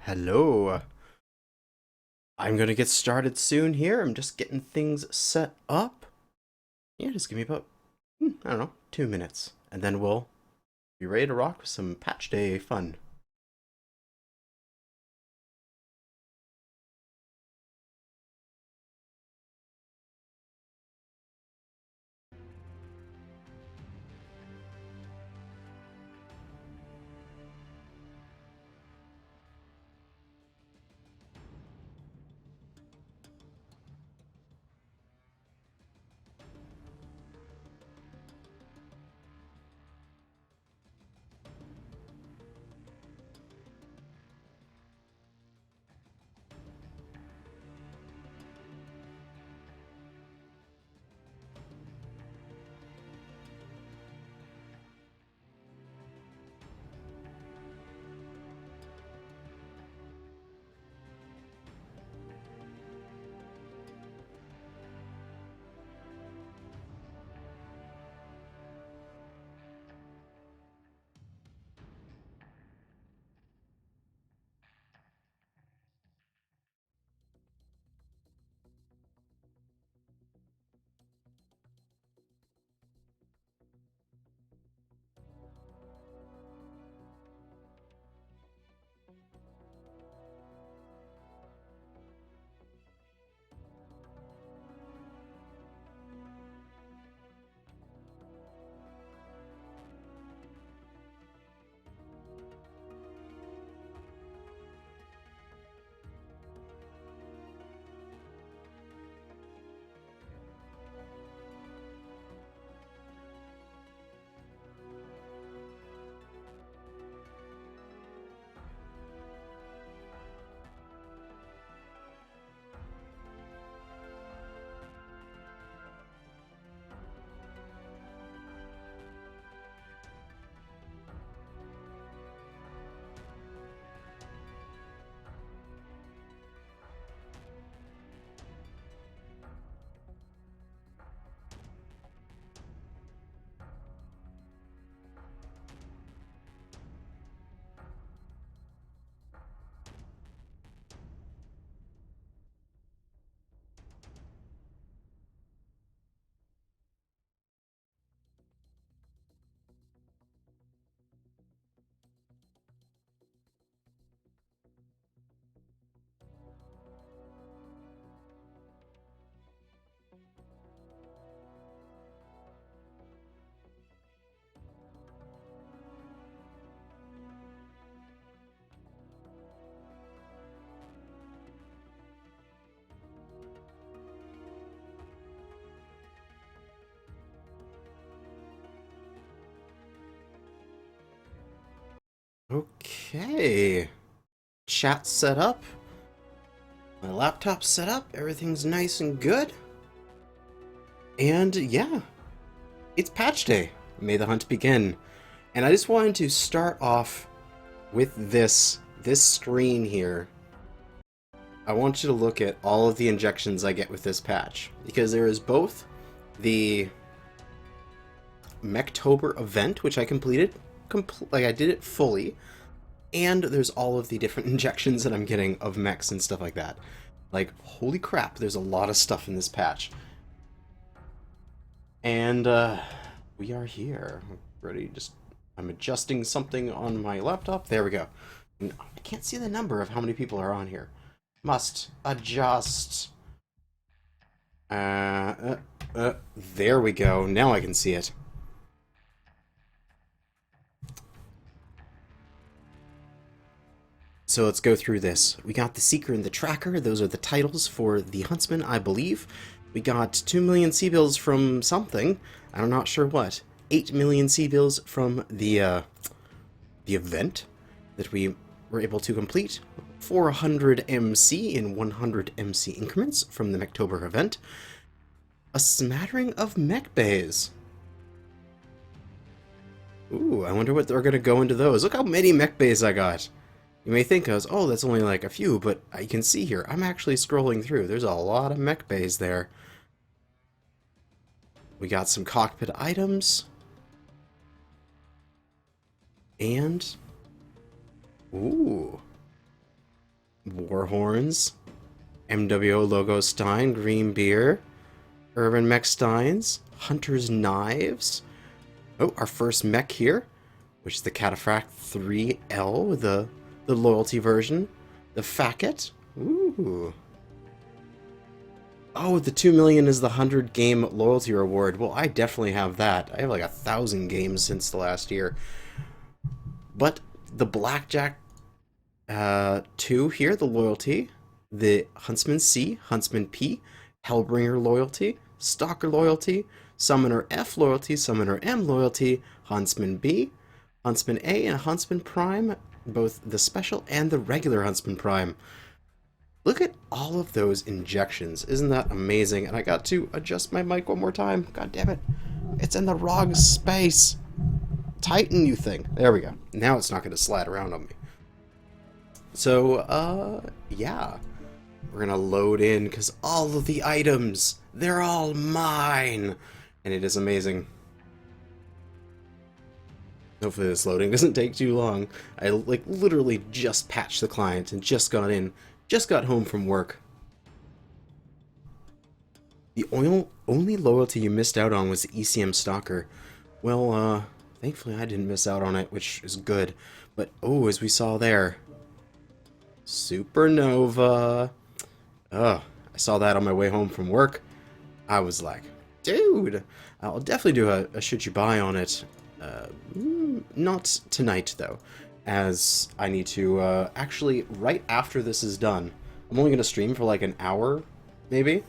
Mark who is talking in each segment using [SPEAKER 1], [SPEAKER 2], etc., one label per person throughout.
[SPEAKER 1] Hello. I'm gonna get started soon here. I'm just getting things set up. Yeah, just give me about, I don't know, 2 minutes. And then we'll be ready to rock with some patch day fun. Okay. Chat set up. My laptop's set up. Everything's nice and good. And yeah, it's patch day. May the hunt begin. And I just wanted to start off with this screen here. I want you to look at all of the injections I get with this patch, because there is both the Mechtober event, which I completed, like I did it fully, and there's all of the different injections that I'm getting of mechs and stuff like that. Like, holy crap, there's a lot of stuff in this patch. And we are here. Ready, I'm adjusting something on my laptop. There we go. I can't see the number of how many people are on here. Must adjust. There we go. Now I can see it. So let's go through this. We got the Seeker and the Tracker. Those are the titles for the Huntsman, I believe. We got 2 million C-bills from something. I'm not sure what. 8 million C-bills from the event that we were able to complete. 400 MC in 100 MC increments from the Mechtober event. A smattering of mech bays. Ooh, I wonder what they're going to go into those. Look how many mech bays I got. You may think of, oh, that's only like a few, but you can see here, I'm actually scrolling through. There's a lot of mech bays there. We got some cockpit items. And... ooh. Warhorns, MWO Logo Stein, Green Beer, Urban Mech Steins, Hunter's Knives. Oh, our first mech here, which is the Cataphract 3L, the loyalty version. The Facket. Ooh. Oh, the 2 million is the 100 game loyalty reward. Well, I definitely have that. I have like 1,000 games since the last year. But the Blackjack 2 here, the loyalty. The Huntsman C, Huntsman P, Hellbringer loyalty, Stalker loyalty, Summoner F loyalty, Summoner M loyalty, Huntsman B, Huntsman A, and Huntsman Prime, both the special and the regular Huntsman Prime. Look at all of those injections. Isn't that amazing? And I got to adjust my mic one more time. God damn it. It's in the wrong space. Tighten, you thing. There we go. Now it's not going to slide around on me. So, yeah. We're going to load in because all of the items, they're all mine. And it is amazing. Hopefully this loading doesn't take too long. I like literally just patched the client and just got in. Just got home from work. The only loyalty you missed out on was the ECM Stalker. Well, thankfully I didn't miss out on it, which is good. But, oh, as we saw there, Supernova. Oh, I saw that on my way home from work. I was like, dude, I'll definitely do a should you buy on it. Not tonight, though, as I need to, actually, right after this is done, I'm only going to stream for like an hour, maybe,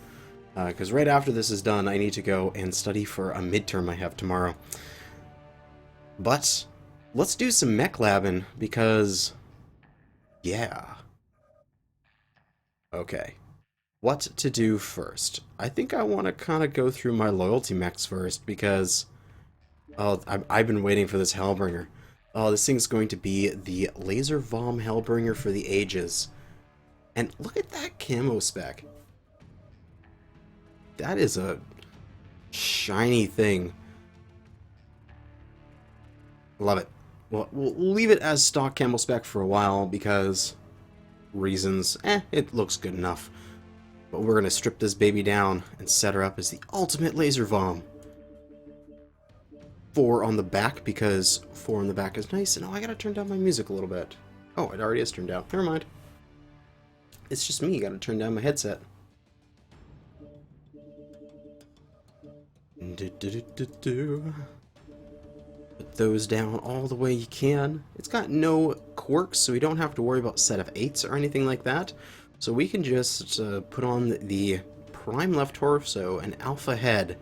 [SPEAKER 1] because right after this is done, I need to go and study for a midterm I have tomorrow. But, let's do some mech labbing, because, yeah. Okay. What to do first? I think I want to kind of go through my loyalty mechs first, because, oh, I've been waiting for this Hellbringer. Oh, this thing's going to be the Laser Vom Hellbringer for the ages. And look at that camo spec. That is a shiny thing. Love it. Well, we'll leave it as stock camo spec for a while because reasons. It looks good enough. But we're going to strip this baby down and set her up as the ultimate Laser Vom. 4 on the back, because 4 on the back is nice. And oh, I gotta turn down my music a little bit. Oh, it already is turned down. Never mind. It's just me. Gotta turn down my headset. Put those down all the way you can. It's got no quirks, so we don't have to worry about set of 8s or anything like that. So we can just put on the prime left torso and alpha head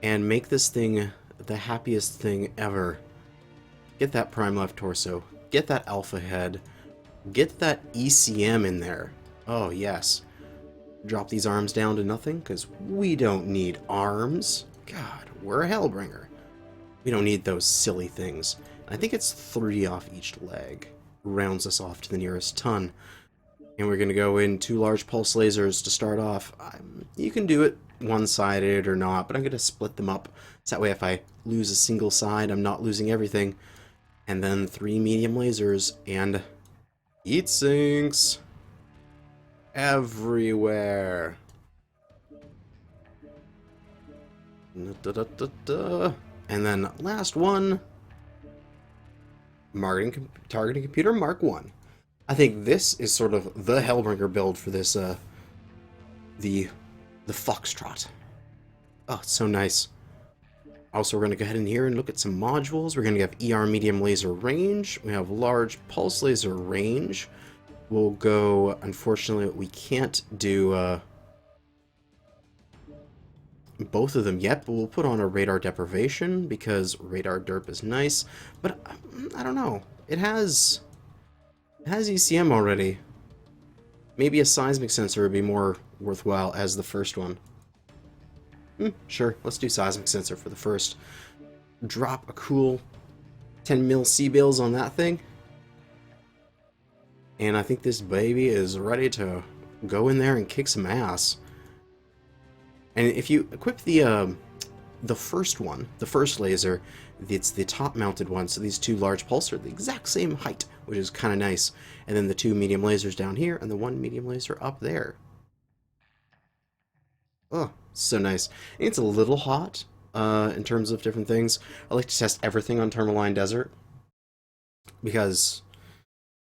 [SPEAKER 1] and make this thing the happiest thing ever. Get that prime left torso, get that alpha head, get that ECM in there. Oh yes. Drop these arms down to nothing, because we don't need arms. God, we're a Hellbringer. We don't need those silly things. I think it's 3 off each leg. Rounds us off to the nearest ton. And we're going to go in 2 large pulse lasers to start off. You can do it one-sided or not, but I'm going to split them up. So that way if I lose a single side, I'm not losing everything. And then 3 medium lasers and heat sinks everywhere. And then last one, targeting computer Mark 1. I think this is sort of the Hellbringer build for this, the Foxtrot. Oh, it's so nice. Also, we're going to go ahead in here and look at some modules. We're going to have ER medium laser range. We have large pulse laser range. We'll go, unfortunately, we can't do both of them yet, but we'll put on a radar deprivation because radar derp is nice. But I don't know. It has ECM already. Maybe a seismic sensor would be more worthwhile as the first one. Sure, let's do seismic sensor for the first. Drop a cool 10 mil C-bills on that thing. And I think this baby is ready to go in there and kick some ass. And if you equip the first one, the first laser, it's the top-mounted one, so these 2 large pulses are the exact same height. which is kind of nice. And then the 2 medium lasers down here, and the 1 medium laser up there. Oh, so nice. It's a little hot in terms of different things. I like to test everything on Tourmaline Desert because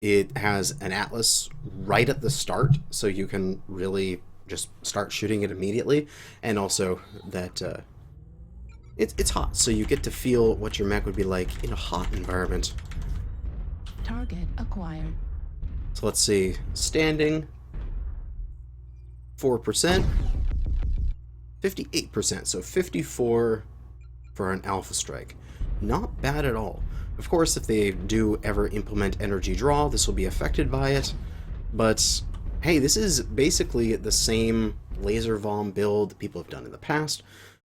[SPEAKER 1] it has an Atlas right at the start, so you can really just start shooting it immediately. And also that it's hot, so you get to feel what your mech would be like in a hot environment.
[SPEAKER 2] Target acquired.
[SPEAKER 1] So let's see. Standing, 4%. 58%, so 54 for an Alpha Strike. Not bad at all. Of course, if they do ever implement energy draw, this will be affected by it. But hey, this is basically the same laser vom build that people have done in the past,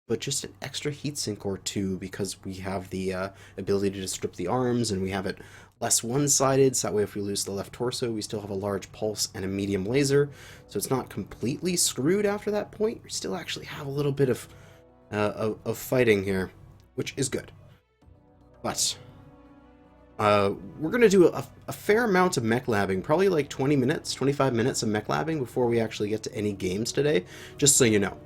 [SPEAKER 1] but just an extra heatsink or two because we have the ability to strip the arms and we have it less one-sided, so that way if we lose the left torso, we still have a large pulse and a medium laser, so it's not completely screwed after that point. We still actually have a little bit of fighting here, which is good. But we're going to do a fair amount of mech labbing, probably like 20 minutes, 25 minutes of mech labbing before we actually get to any games today, just so you know.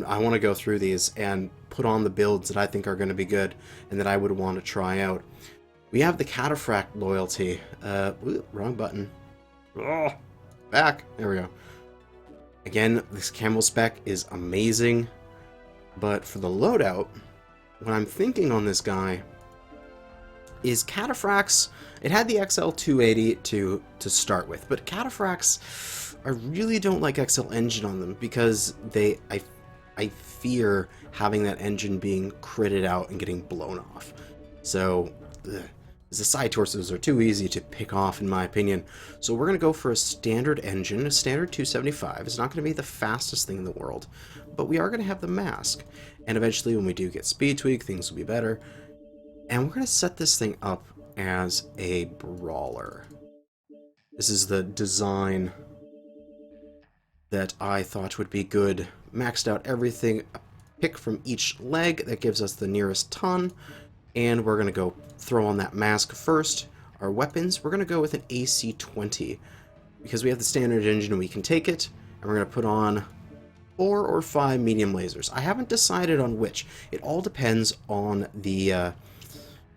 [SPEAKER 1] I want to go through these and put on the builds that I think are going to be good and that I would want to try out. We have the Cataphract loyalty. Ooh, wrong button. Oh, back. There we go. Again, this camo spec is amazing, but for the loadout, what I'm thinking on this guy is Cataphracts. It had the XL280 to start with, but Cataphracts, I really don't like XL engine on them because I fear having that engine being critted out and getting blown off. So, the side torsos are too easy to pick off in my opinion. So we're going to go for a standard engine, a standard 275. It's not going to be the fastest thing in the world, but we are going to have the mask. And eventually when we do get speed tweak, things will be better. And we're going to set this thing up as a brawler. This is the design that I thought would be good. Maxed out everything, a pick from each leg that gives us the nearest ton. And we're going to go throw on that mask first. Our weapons, we're going to go with an AC-20 because we have the standard engine and we can take it. And we're going to put on 4 or 5 medium lasers. I haven't decided on which. It all depends on the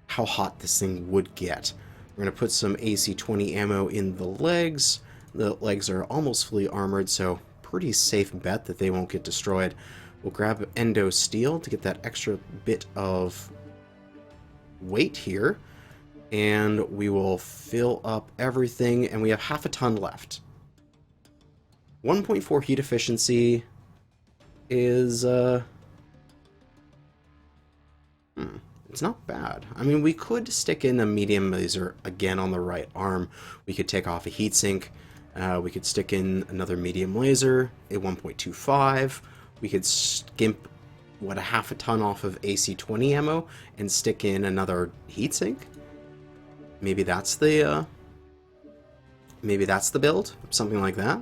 [SPEAKER 1] how hot this thing would get. We're going to put some AC-20 ammo in the legs. The legs are almost fully armored, so pretty safe bet that they won't get destroyed. We'll grab Endo Steel to get that extra bit of weight here, and we will fill up everything, and we have half a ton left. 1.4 heat efficiency is it's not bad. I mean, we could stick in a medium laser again on the right arm. We could take off a heatsink. We could stick in another medium laser at 1.25. We could skimp what, a half a ton off of AC-20 ammo and stick in another heatsink. Maybe that's the build, something like that.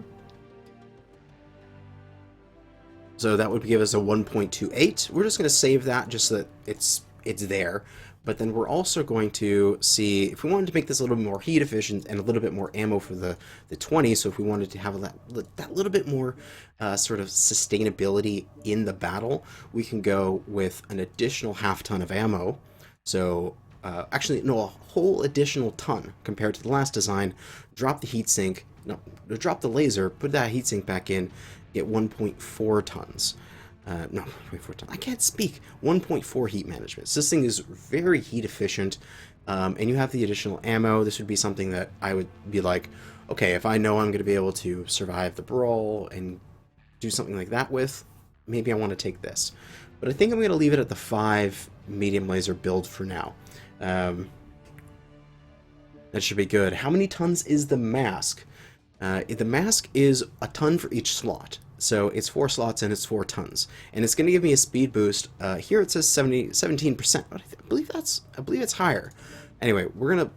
[SPEAKER 1] So that would give us a 1.28. We're just going to save that just so that it's there. But then we're also going to see if we wanted to make this a little bit more heat efficient and a little bit more ammo for the 20. So if we wanted to have that little bit more sort of sustainability in the battle, we can go with an additional half ton of ammo. So actually, no, a whole additional ton compared to the last design. Drop the heatsink, no, drop the laser, put that heatsink back in, get 1.4 tons. No, 1.4 tons. I can't speak. 1.4 heat management. So this thing is very heat efficient, and you have the additional ammo. This would be something that I would be like, okay, if I know I'm going to be able to survive the brawl and do something like that with, maybe I want to take this. But I think I'm going to leave it at the 5 medium laser build for now. That should be good. How many tons is the mask? The mask is a ton for each slot. So it's 4 slots and it's 4 tons. And it's going to give me a speed boost. Here it says 17%, but I believe it's higher. Anyway, we're going to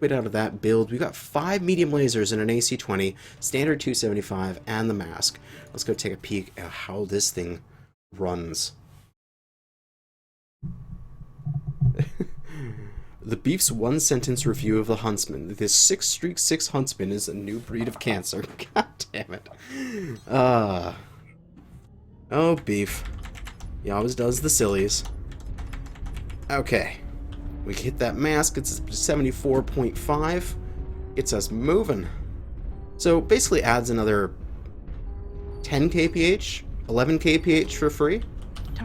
[SPEAKER 1] quit out of that build. We've got 5 medium lasers and an AC-20, standard 275, and the mask. Let's go take a peek at how this thing runs. The Beef's one-sentence review of the Huntsman. This 6-streak 6 Huntsman is a new breed of cancer. God damn it. Oh, Beef. He always does the sillies. Okay. We hit that mask. It's 74.5. Gets us moving. So, basically adds another 10 kph, 11 kph for free.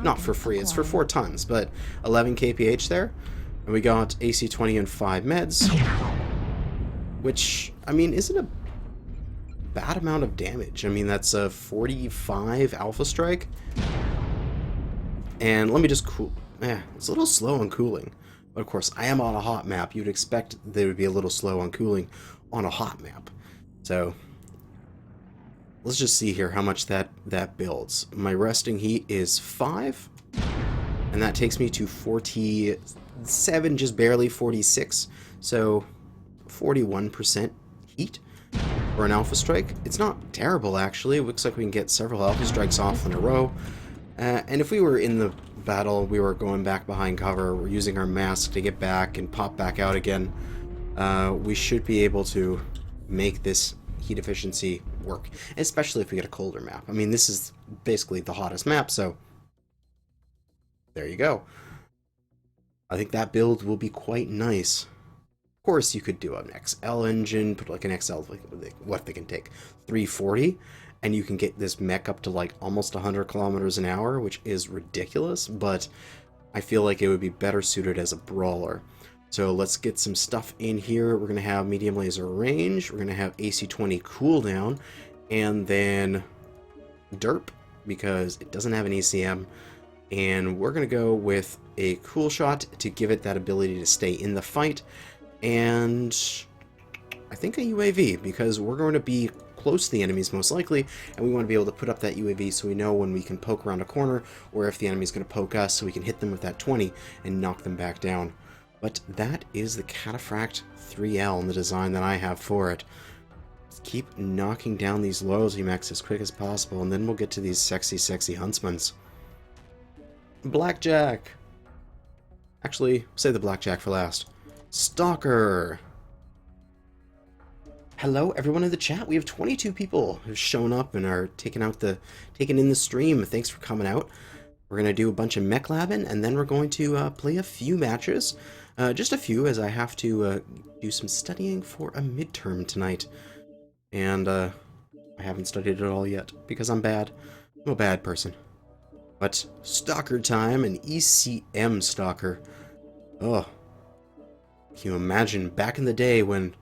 [SPEAKER 1] Not for free, it's for 4 tons, but 11 kph there. And we got AC20 and 5 meds, which, I mean, isn't a bad amount of damage. I mean, that's a 45 Alpha Strike. And let me just cool... it's a little slow on cooling. But of course, I am on a hot map. You'd expect they would be a little slow on cooling on a hot map. So, let's just see here how much that builds. My resting heat is 5, and that takes me to 47, just barely 46, so 41% heat for an Alpha Strike. It's not terrible, actually. It looks like we can get several Alpha Strikes off in a row. And if we were in the battle, we were going back behind cover, we're using our mask to get back and pop back out again, we should be able to make this heat efficiency work, especially if we get a colder map. I mean, this is basically the hottest map, so there you go. I think that build will be quite nice. Of course, you could do an XL engine, put like an XL, what they can take, 340, and you can get this mech up to like almost 100 kilometers an hour, which is ridiculous, but I feel like it would be better suited as a brawler. So let's get some stuff in here. We're going to have medium laser range, we're going to have AC20 cooldown, and then derp, because it doesn't have an ECM, and we're going to go with a cool shot to give it that ability to stay in the fight, and I think a UAV, because we're going to be close to the enemies most likely, and we want to be able to put up that UAV so we know when we can poke around a corner, or if the enemy's going to poke us, so we can hit them with that 20 and knock them back down. But that is the Cataphract 3L and the design that I have for it. Let's keep knocking down these loyalty mechs as quick as possible, and then we'll get to these sexy, sexy huntsmans. Blackjack! Actually, save the Blackjack for last. Stalker! Hello, everyone in the chat. We have 22 people who've shown up and are taking in the stream. Thanks for coming out. We're going to do a bunch of mech labbing, and then we're going to play a few matches. Just a few, as I have to do some studying for a midterm tonight. And I haven't studied it all yet, because I'm bad. I'm a bad person. But Stalker time, an ECM Stalker. Oh. Can you imagine back in the day when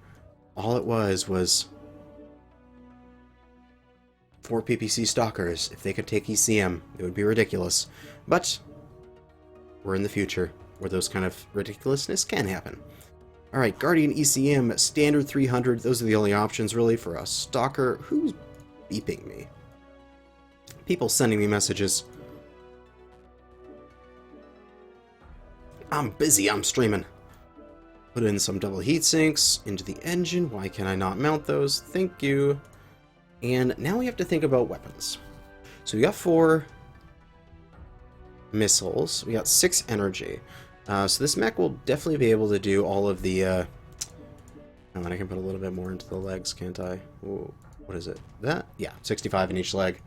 [SPEAKER 1] all it was 4 PPC Stalkers? If they could take ECM, it would be ridiculous. But we're in the future, where those kind of ridiculousness can happen. Alright, Guardian ECM, standard 300, those are the only options really for a Stalker. Who's beeping me? People sending me messages. I'm busy, I'm streaming. Put in some double heat sinks into the engine. Why can I not mount those? Thank you. And now we have to think about weapons. So we got 4 missiles. We got 6 energy. So this mech will definitely be able to do all of the... and then I can put a little bit more into the legs, can't I? Ooh, what is it? That? Yeah, 65 in each leg.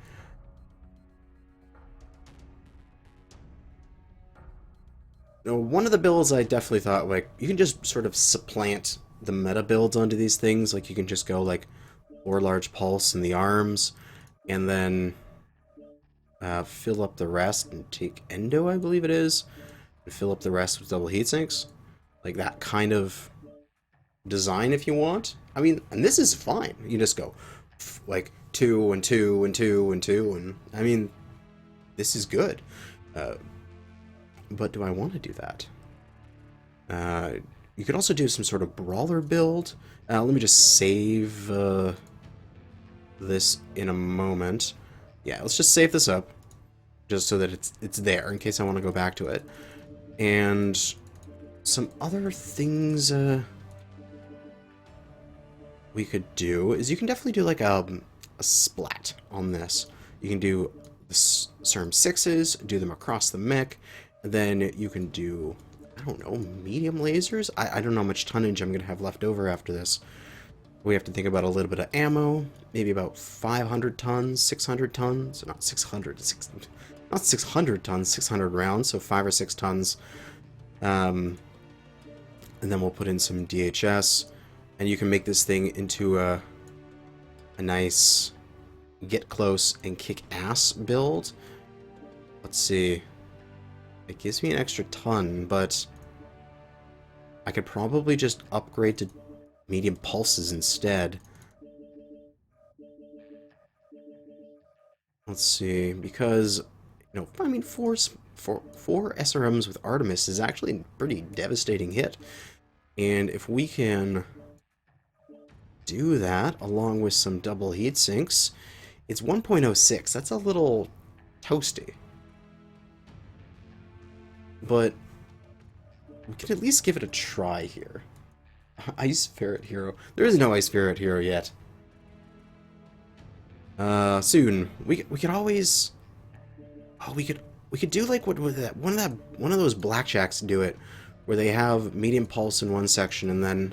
[SPEAKER 1] Now, one of the builds I definitely thought, like, you can just sort of supplant the meta builds onto these things. Like, you can just go, like, 4 large pulse in the arms, and then fill up the rest and take endo, I believe it is, and fill up the rest with double heat sinks. Like, that kind of design if you want. I mean, and this is fine. You just go, like, 2 and 2 and 2 and 2, and, I mean, this is good. But do I want to do that? You could also do some sort of brawler build. Let me just save this in a moment. Yeah, let's just save this up, just so that it's there in case I want to go back to it. And some other things we could do is you can definitely do like a splat on this. You can do the SERM 6s, do them across the mech. Then you can do, I don't know, medium lasers? I don't know how much tonnage I'm going to have left over after this. We have to think about a little bit of ammo, maybe about 500 tons, 600 tons, not 600, not 600 tons, 600 rounds, so 5 or 6 tons. And then we'll put in some DHS, and you can make this thing into a nice get close and kick ass build. Let's see. It gives me an extra ton, but I could probably just upgrade to medium pulses instead. Let's see, because, you know, I mean, four SRMs with Artemis is actually a pretty devastating hit. And if we can do that, along with some double heat sinks, it's 1.06. That's a little toasty. But we can at least give it a try here. Ice Ferret Hero. There is no Ice Ferret Hero yet. Soon. We could always. Oh, we could do like what with that one of those blackjacks do it, where they have medium pulse in one section and then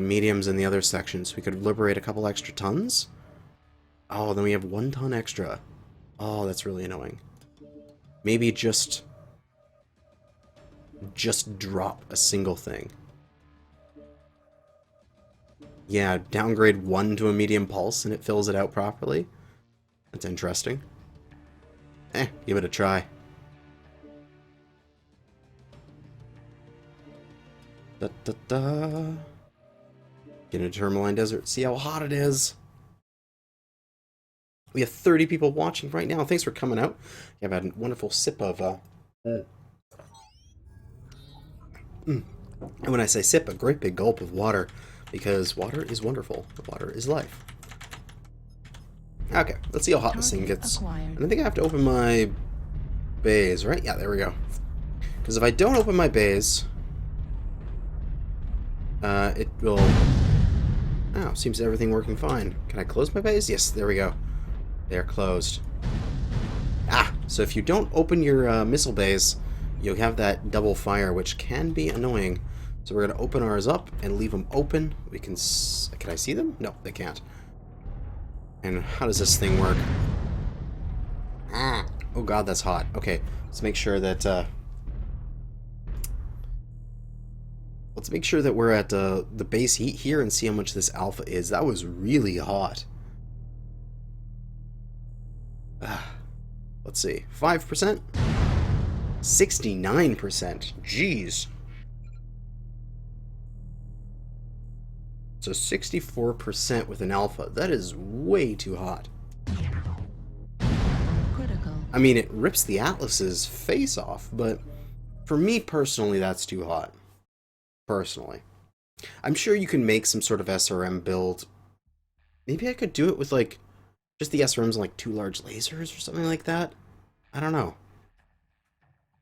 [SPEAKER 1] mediums in the other section. So we could liberate a couple extra tons. Oh, then we have 1 ton extra. Oh, that's really annoying. Maybe just drop a single thing. Yeah, downgrade 1 to a medium pulse and it fills it out properly. That's interesting. Give it a try. Da da da. Get into Tourmaline Desert, see how hot it is. We have 30 people watching right now. Thanks for coming out. I've had a wonderful sip of And when I say sip, a great big gulp of water, because water is wonderful. Water is life. Okay, let's see how hot this thing gets. And I think I have to open my bays, right? Yeah, there we go. Because if I don't open my bays, it will... Oh, seems everything working fine. Can I close my bays? Yes, there we go. They're closed. Ah, so if you don't open your missile bays, you'll have that double fire, which can be annoying. So we're going to open ours up and leave them open. We can... Can I see them? No, they can't. And how does this thing work? Ah, oh god, that's hot. Okay, let's make sure that... Let's make sure that we're at the base heat here and see how much this alpha is. That was really hot. Let's see. 5%? 69%. Jeez. So 64% with an alpha. That is way too hot.
[SPEAKER 2] Critical.
[SPEAKER 1] I mean, it rips the Atlas's face off, but for me personally, that's too hot. Personally. I'm sure you can make some sort of SRM build. Maybe I could do it with, like, just the SRMs and, like, 2 large lasers or something like that. I don't know.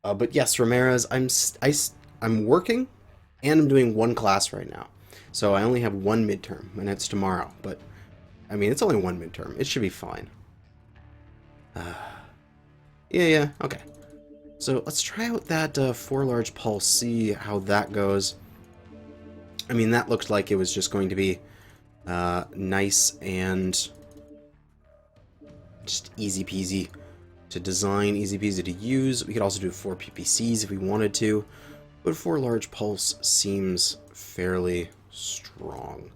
[SPEAKER 1] But yes, Ramirez, I'm working, and I'm doing 1 class right now. So I only have 1 midterm, and it's tomorrow. But, I mean, it's only 1 midterm. It should be fine. Yeah, okay. So let's try out that 4 large pulse, see how that goes. I mean, that looked like it was just going to be nice and just easy peasy to design, easy peasy to use. We could also do 4 PPCs if we wanted to, but 4 large pulse seems fairly strong.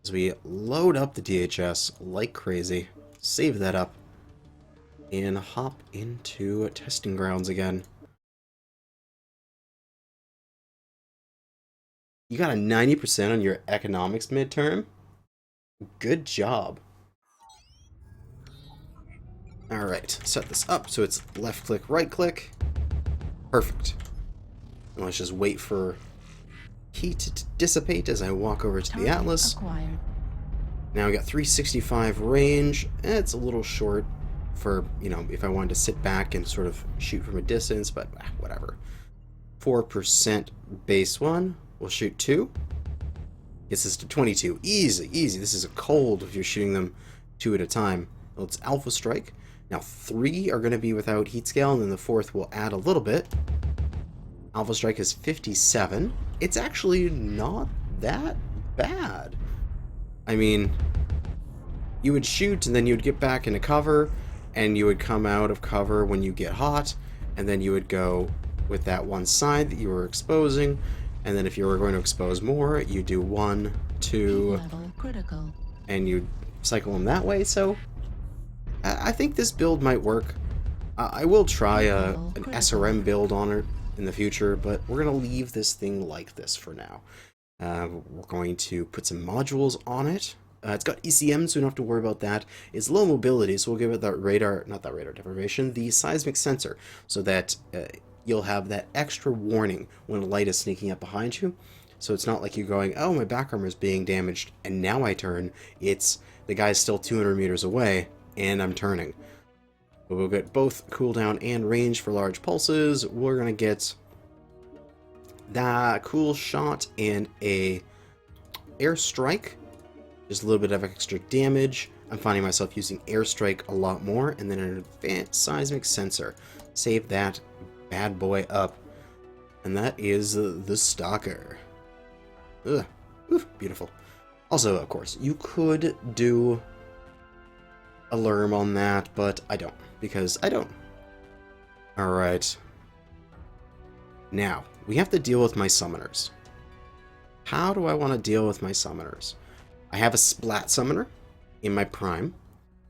[SPEAKER 1] As we load up the DHS like crazy, save that up, and hop into testing grounds again. You got a 90% on your economics midterm? Good job. Alright, set this up so it's left click, right click. Perfect. And let's just wait for heat to dissipate as I walk over to the Atlas.
[SPEAKER 2] Acquired.
[SPEAKER 1] Now we got 365 range. It's a little short for, you know, if I wanted to sit back and sort of shoot from a distance, but whatever. 4% base 1. We'll shoot 2. Gets us to 22. Easy, easy. This is a cold if you're shooting them 2 at a time. Well, it's Alpha Strike. Now 3 are going to be without heat scale, and then the 4th will add a little bit. Alpha Strike is 57. It's actually not that bad. I mean, you would shoot and then you would get back into cover, and you would come out of cover when you get hot, and then you would go with that one side that you were exposing, and then if you were going to expose more, you do 1, 2,
[SPEAKER 2] level critical.
[SPEAKER 1] and you cycle them that way. So I think this build might work. I will try an SRM build on it in the future, but we're going to leave this thing like this for now. We're going to put some modules on it. It's got ECM, so we don't have to worry about that. It's low mobility, so we'll give it that radar, not that radar deprivation, the seismic sensor, so that you'll have that extra warning when a light is sneaking up behind you. So it's not like you're going, oh, my back armor is being damaged, and now I turn. It's the guy's still 200 meters away, and I'm turning. But we'll get both cooldown and range for large pulses. We're going to get that cool shot and a airstrike. Just a little bit of extra damage. I'm finding myself using airstrike a lot more. And then an advanced seismic sensor. Save that bad boy up. And that is the Stalker. Ugh. Ooh, beautiful. Also, of course, you could do a Lerm on that, but I don't. Because I don't. Alright. Now, we have to deal with my summoners. How do I want to deal with my summoners? I have a Splat Summoner in my Prime.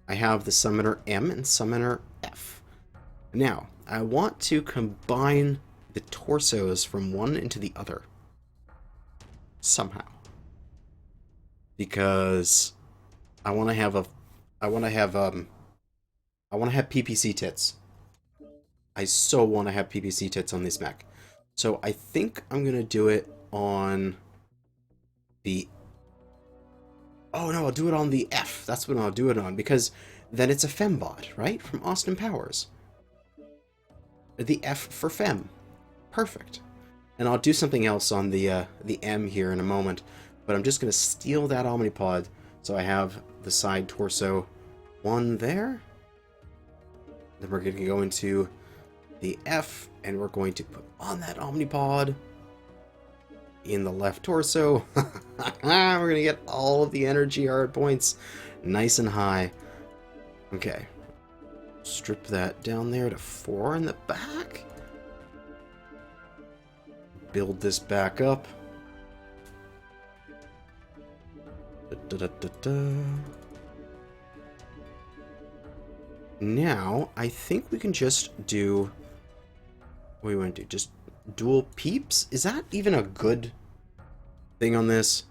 [SPEAKER 1] I have the Summoner M and Summoner F. Now, I want to combine the torsos from one into the other. Somehow. Because I want to have PPC tits. I so want to have PPC tits on this mech. So I think I'm going to do it on the... Oh no, I'll do it on the F. That's what I'll do it on, because then it's a fembot, right? From Austin Powers. The F for fem. Perfect. And I'll do something else on the M here in a moment, but I'm just going to steal that Omnipod, so I have the side torso one there. Then we're going to go into the F, and we're going to put on that Omnipod in the left torso. We're going to get all of the energy hard points nice and high. Okay. Strip that down there to 4 in the back. Build this back up. Now, I think we can just do... What do we want to do? Just dual peeps? Is that even a good thing on this?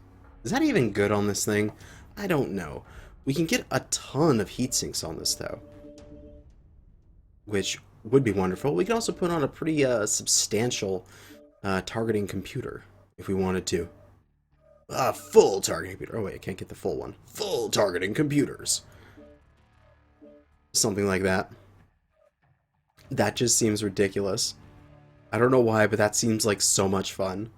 [SPEAKER 1] Is that even good on this thing? I don't know. We can get a ton of heat sinks on this, though, which would be wonderful. We can also put on a pretty substantial targeting computer if we wanted to. Full targeting computer. Oh, wait, I can't get the full one. Full targeting computers. Something like that. That just seems ridiculous. I don't know why, but that seems like so much fun.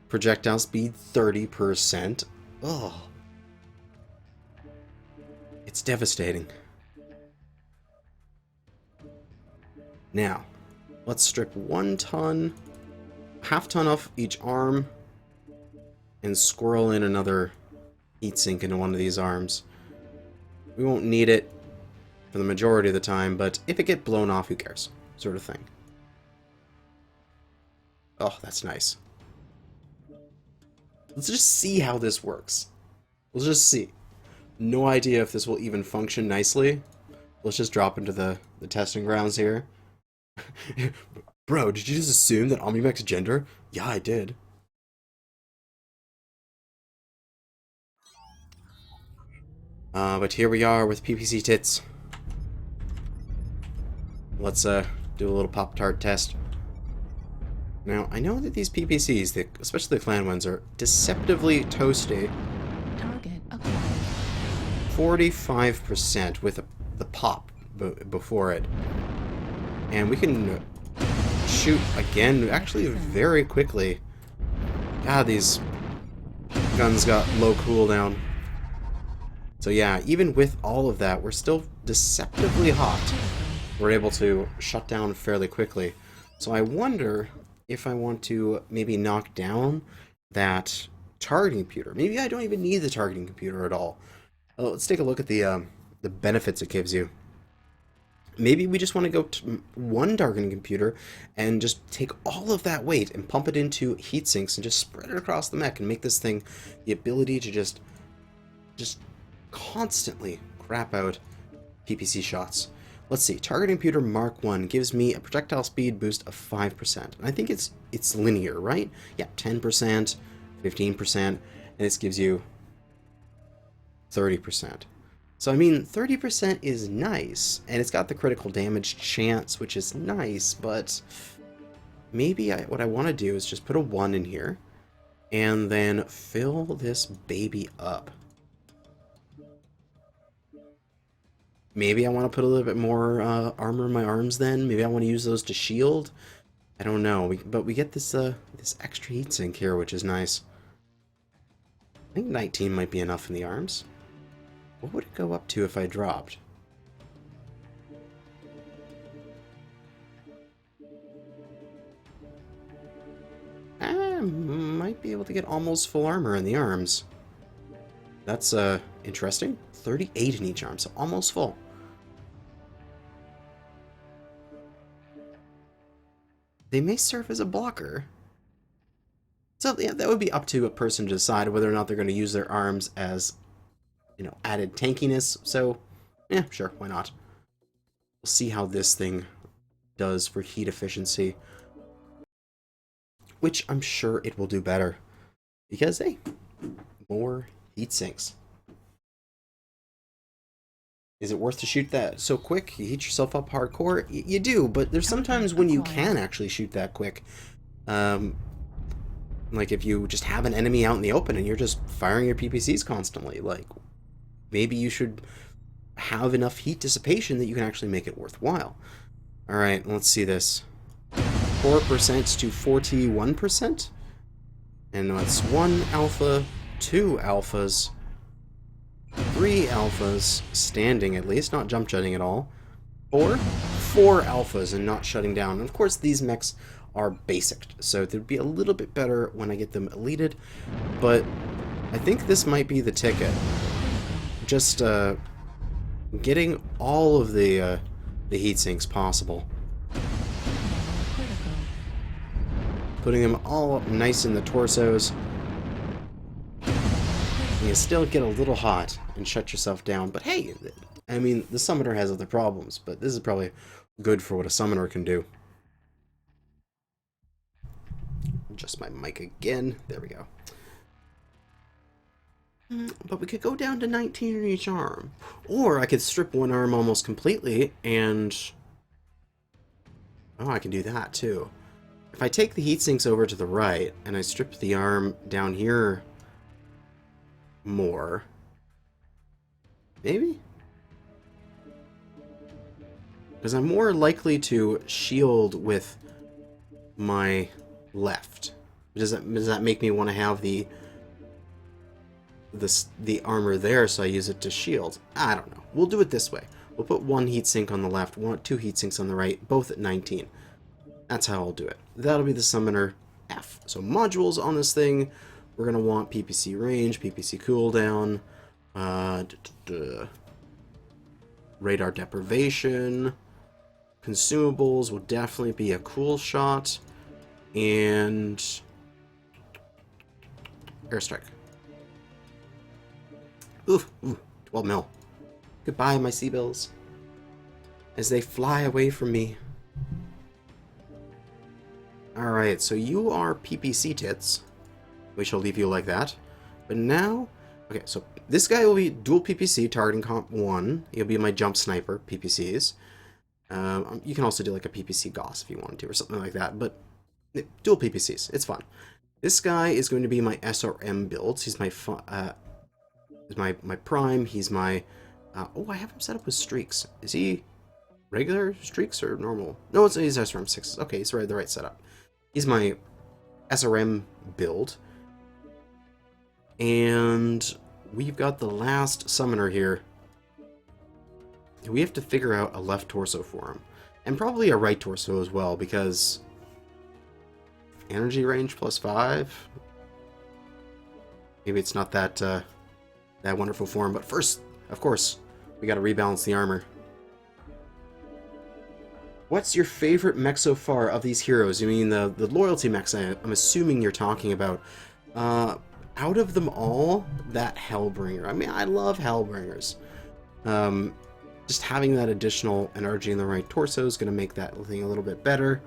[SPEAKER 1] Projectile speed 30%. Ugh. It's devastating. Now, let's strip 1 ton, half ton off each arm, and squirrel in another heatsink into one of these arms. We won't need it for the majority of the time, but if it gets blown off, who cares? Sort of thing. Oh, that's nice. Let's just see how this works. Let's just see. No idea if this will even function nicely. Let's just drop into the testing grounds here. Bro, did you just assume that Omnimech's gender? Yeah, I did. But here we are with PPC tits. Let's do a little Pop-Tart test. Now, I know that these PPCs, especially the clan ones, are deceptively toasty.
[SPEAKER 2] Target acquired.
[SPEAKER 1] 45% with the pop before it. And we can shoot again, actually very quickly. God, these guns got low cooldown. So yeah, even with all of that, we're still deceptively hot. We're able to shut down fairly quickly. So I wonder if I want to maybe knock down that targeting computer. Maybe I don't even need the targeting computer at all. Let's take a look at the benefits it gives you. Maybe we just want to go to one targeting computer and just take all of that weight and pump it into heat sinks and just spread it across the mech and make this thing the ability to just constantly crap out PPC shots. Let's see. Targeting computer Mark 1 gives me a projectile speed boost of 5%. And I think it's linear, right? Yeah, 10%, 15%, and this gives you 30%. So, I mean, 30% is nice, and it's got the critical damage chance, which is nice, but maybe what I want to do is just put a 1 in here, and then fill this baby up. Maybe I want to put a little bit more armor in my arms then. Maybe I want to use those to shield. I don't know, but we get this this extra heatsink here, which is nice. I think 19 might be enough in the arms. What would it go up to if I dropped? I might be able to get almost full armor in the arms. That's interesting. 38 in each arm, so almost full. They may serve as a blocker. So yeah, that would be up to a person to decide whether or not they're going to use their arms as, you know, added tankiness. So, yeah, sure, why not? We'll see how this thing does for heat efficiency. Which I'm sure it will do better. Because, hey, more heat sinks. Is it worth to shoot that so quick? You heat yourself up hardcore? You do, but there's sometimes when you can actually shoot that quick. Like if you just have an enemy out in the open and you're just firing your PPCs constantly. Like, maybe you should have enough heat dissipation that you can actually make it worthwhile. Alright, let's see this. 4% to 41%. And that's 1 alpha, 2 alphas, 3 alphas, standing at least, not jump jutting at all. 4 alphas and not shutting down. And of course, these mechs are basic, so they'd be a little bit better when I get them elited, but I think this might be the ticket. Just getting all of the heat sinks possible. Putting them all up nice in the torsos. You still get a little hot and shut yourself down, but hey, I mean, the summoner has other problems, but this is probably good for what a summoner can do. Adjust my mic again. There we go. But we could go down to 19 in each arm. Or I could strip one arm almost completely and... Oh, I can do that too. If I take the heat sinks over to the right and I strip the arm down here more... Maybe? Because I'm more likely to shield with my left. Does that make me want to have the armor there, so I use it to shield? I don't know. We'll do it this way. We'll put 1 heatsink on the left, 2 heatsinks on the right, both at 19. That's how I'll do it. That'll be the summoner F. So modules on this thing, we're going to want PPC range, PPC cooldown, radar deprivation, consumables will definitely be a cool shot, and airstrike. Ooh, 12 mil. Goodbye, my Seabills, as they fly away from me. Alright, so you are PPC tits. We shall leave you like that. But now, okay, so this guy will be dual PPC, targeting comp 1. He'll be my jump sniper, PPCs. You can also do like a PPC Gauss if you wanted to, or something like that, but dual PPCs, it's fun. This guy is going to be my SRM builds. He's my my prime. He's my oh, I have him set up with streaks. Is he regular streaks or normal? No, he's SRM 6. Okay, he's the right setup. He's my SRM build, and we've got the last summoner here. We have to figure out a left torso for him, and probably a right torso as well, because Energy range +5. Maybe it's not that that wonderful form, but first, of course, we gotta rebalance the armor. What's your favorite mech so far of these heroes? You mean the loyalty mechs I'm assuming you're talking about. Out of them all, that Hellbringer. I mean, I love Hellbringers. Just having that additional energy in the right torso is going to make that thing a little bit better.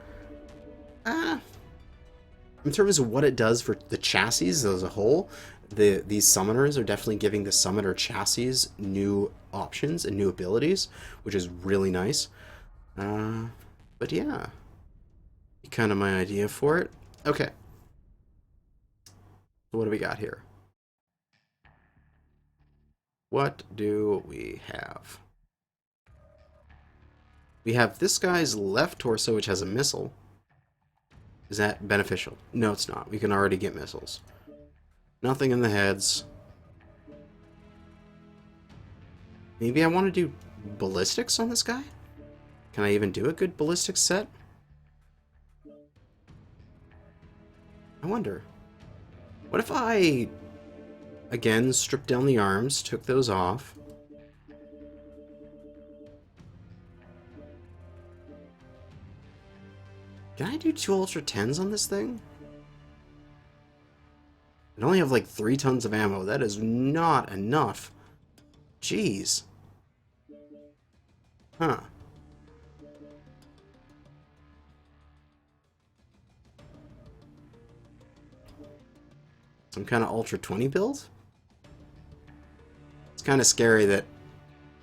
[SPEAKER 1] In terms of what it does for the chassis as a whole, these summoners are definitely giving the summoner chassis new options and new abilities, which is really nice. But yeah, kind of my idea for it. Okay. So what do we got here? What do we have? We have this guy's left torso, which has a missile. Is that beneficial? No, it's not. We can already get missiles. Nothing in the heads. Maybe I want to do ballistics on this guy? Can I even do a good ballistics set? I wonder. What if I, again, stripped down the arms, took those off? Can I do 2 Ultra 10s on this thing? I only have like 3 tons of ammo. That is not enough. Jeez. Huh. Some kind of Ultra 20 build? It's kind of scary that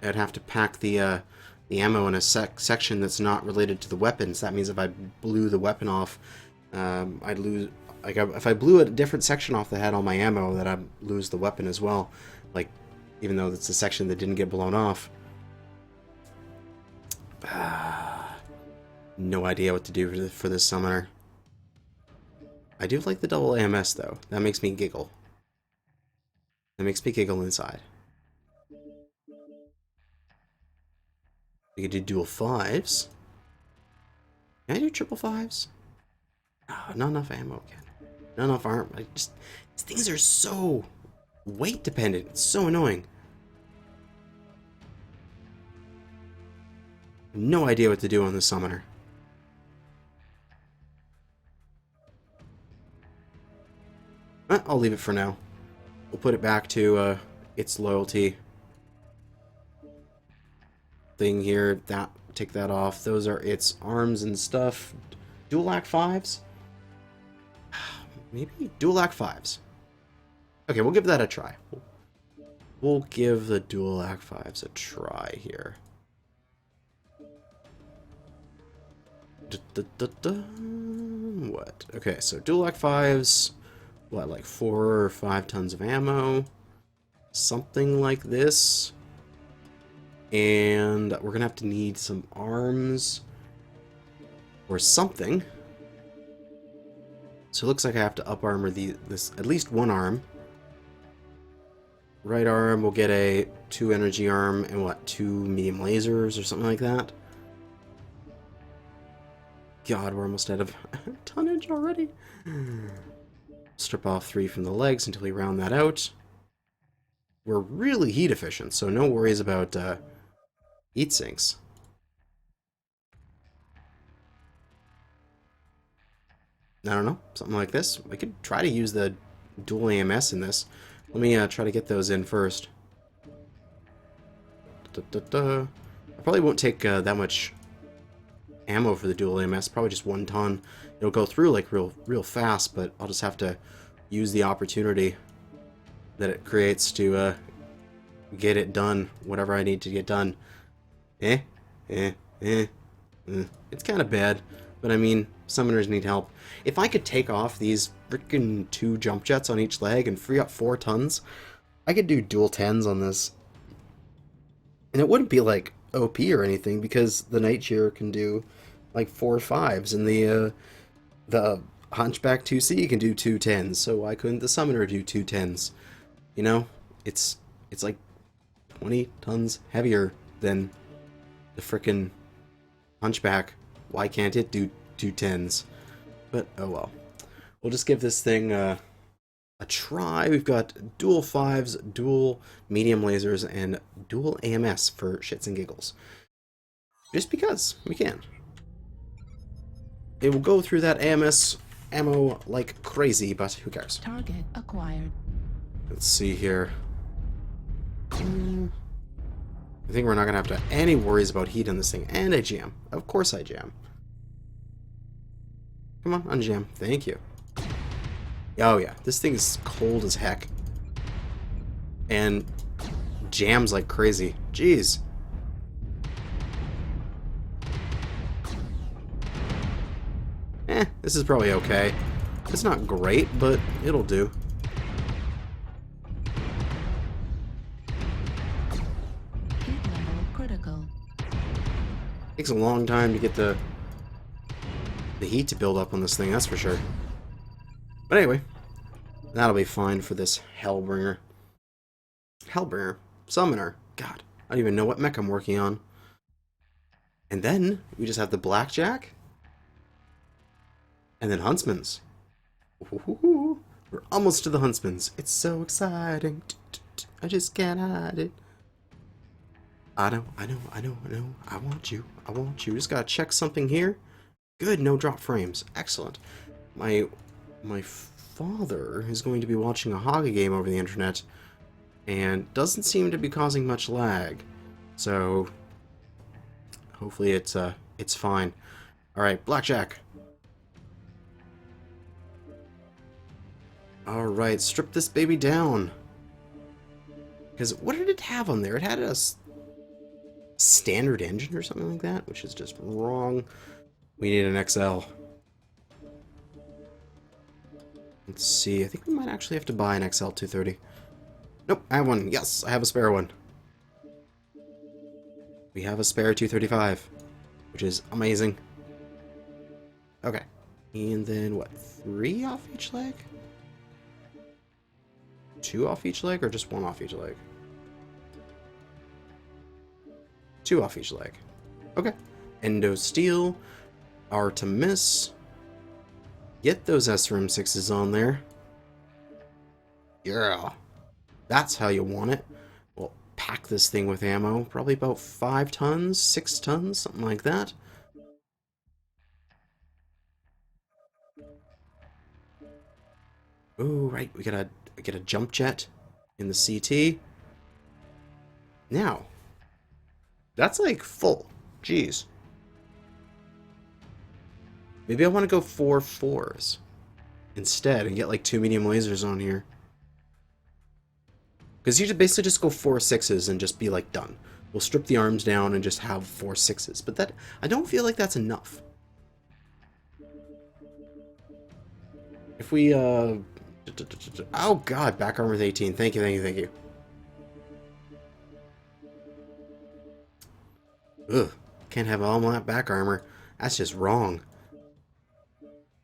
[SPEAKER 1] I'd have to pack the ammo in a section that's not related to the weapons. That means if I blew the weapon off, I'd lose... Like, if I blew a different section off that had all my ammo, that I'd lose the weapon as well. Like, even though it's a section that didn't get blown off. No idea what to do for this summoner. I do like the double AMS, though. That makes me giggle. That makes me giggle inside. We could do dual 5s. Can I do triple 5s? Oh, not enough ammo again. Not enough armor. These things are so weight dependent. It's so annoying. No idea what to do on the summoner. I'll leave it for now. We'll put it back to its loyalty thing here. Take that off. Those are its arms and stuff. Dual AC 5s? Maybe dual AC 5s. Okay, we'll give that a try. We'll give the dual AC 5s a try here. What? Okay, so dual AC 5s. What, like 4 or 5 tons of ammo? Something like this. And we're gonna have to need some arms or something. So it looks like I have to up armor this at least one arm. Right arm will get a 2 energy arm and what, 2 medium lasers or something like that. God, we're almost out of tonnage already. Strip off 3 from the legs until we round that out. We're really heat efficient, so no worries about heat sinks. I don't know, something like this. I could try to use the dual AMS in this. Let me try to get those in first. I probably won't take that much ammo for the dual AMS, probably just 1 ton. It'll go through like real fast, but I'll just have to use the opportunity that it creates to get it done, whatever I need to get done. It's kind of bad, but I mean, summoners need help. If I could take off these freaking 2 jump jets on each leg and free up 4 tons, I could do dual 10s on this. And it wouldn't be like OP or anything, because the Night Shearer can do like 4 5s, and the Hunchback 2C can do 2 10s, so why couldn't the Summoner do 2 10s? You know, it's like 20 tons heavier than the frickin' Hunchback. Why can't it do 2 10s? But oh well. we'll just give this thing a try. We've got dual 5s, dual medium lasers, and dual AMS for shits and giggles. Just because we can. It will go through that AMS ammo like crazy, but who cares?
[SPEAKER 2] Target acquired.
[SPEAKER 1] Let's see here. I think we're not going to have any worries about heat on this thing. And I jam. Of course I jam. Come on, unjam. Thank you. Oh yeah, this thing is cold as heck. And jams like crazy. Jeez. This is probably okay. It's not great, but it'll do.
[SPEAKER 2] Heat level critical.
[SPEAKER 1] Takes a long time to get the heat to build up on this thing, that's for sure. But anyway, that'll be fine for this Hellbringer. Hellbringer? Summoner. God, I don't even know what mech I'm working on. And then we just have the Blackjack. And then Huntsman's. Ooh, we're almost to the Huntsman's. It's so exciting. I just can't hide it. I know. I want you. Just gotta check something here. Good, no drop frames. Excellent. My father is going to be watching a hockey game over the internet and doesn't seem to be causing much lag. So hopefully it's fine. Alright, Blackjack. Alright, strip this baby down. Because what did it have on there? It had a standard engine or something like that, which is just wrong. We need an XL. Let's see, I think we might actually have to buy an XL 230. Nope, I have one. Yes, I have a spare one. We have a spare 235, which is amazing. Okay, and then what, 3 off each leg? 2 off each leg, or just 1 off each leg? 2 off each leg. Okay. Endo Steel. R to miss. Get those SRM6s on there. Yeah. That's how you want it. We'll pack this thing with ammo. Probably about 5 tons, 6 tons, something like that. Oh, right. We gotta get a jump jet in the CT. Now, that's like full. Jeez. Maybe I want to go 4 4s instead and get like 2 medium lasers on here. Because you should basically just go 4 6s and just be like done. We'll strip the arms down and just have 4 6s. But that, I don't feel like that's enough. If we, oh god, back armor with 18. Thank you. Ugh, can't have all that back armor. That's just wrong.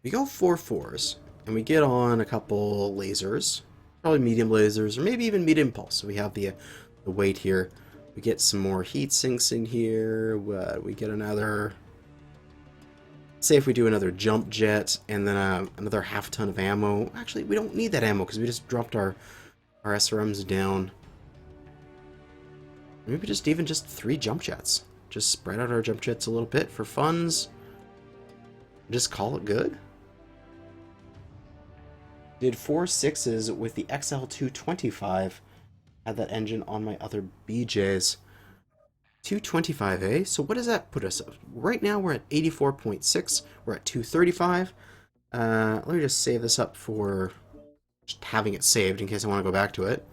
[SPEAKER 1] We go 4 4s, and we get on a couple lasers. Probably medium lasers, or maybe even medium pulse. So we have the weight here. We get some more heat sinks in here. We get another... Say if we do another jump jet, and then another half ton of ammo. Actually, we don't need that ammo, because we just dropped our SRMs down. Maybe just 3 jump jets. Just spread out our jump jets a little bit for funds. Just call it good. Did 4 6s with the XL225. Had that engine on my other BJs. 225, eh? So what does that put us? Right now we're at 84.6. We're at 235. Let me just save this up for just having it saved in case I want to go back to it.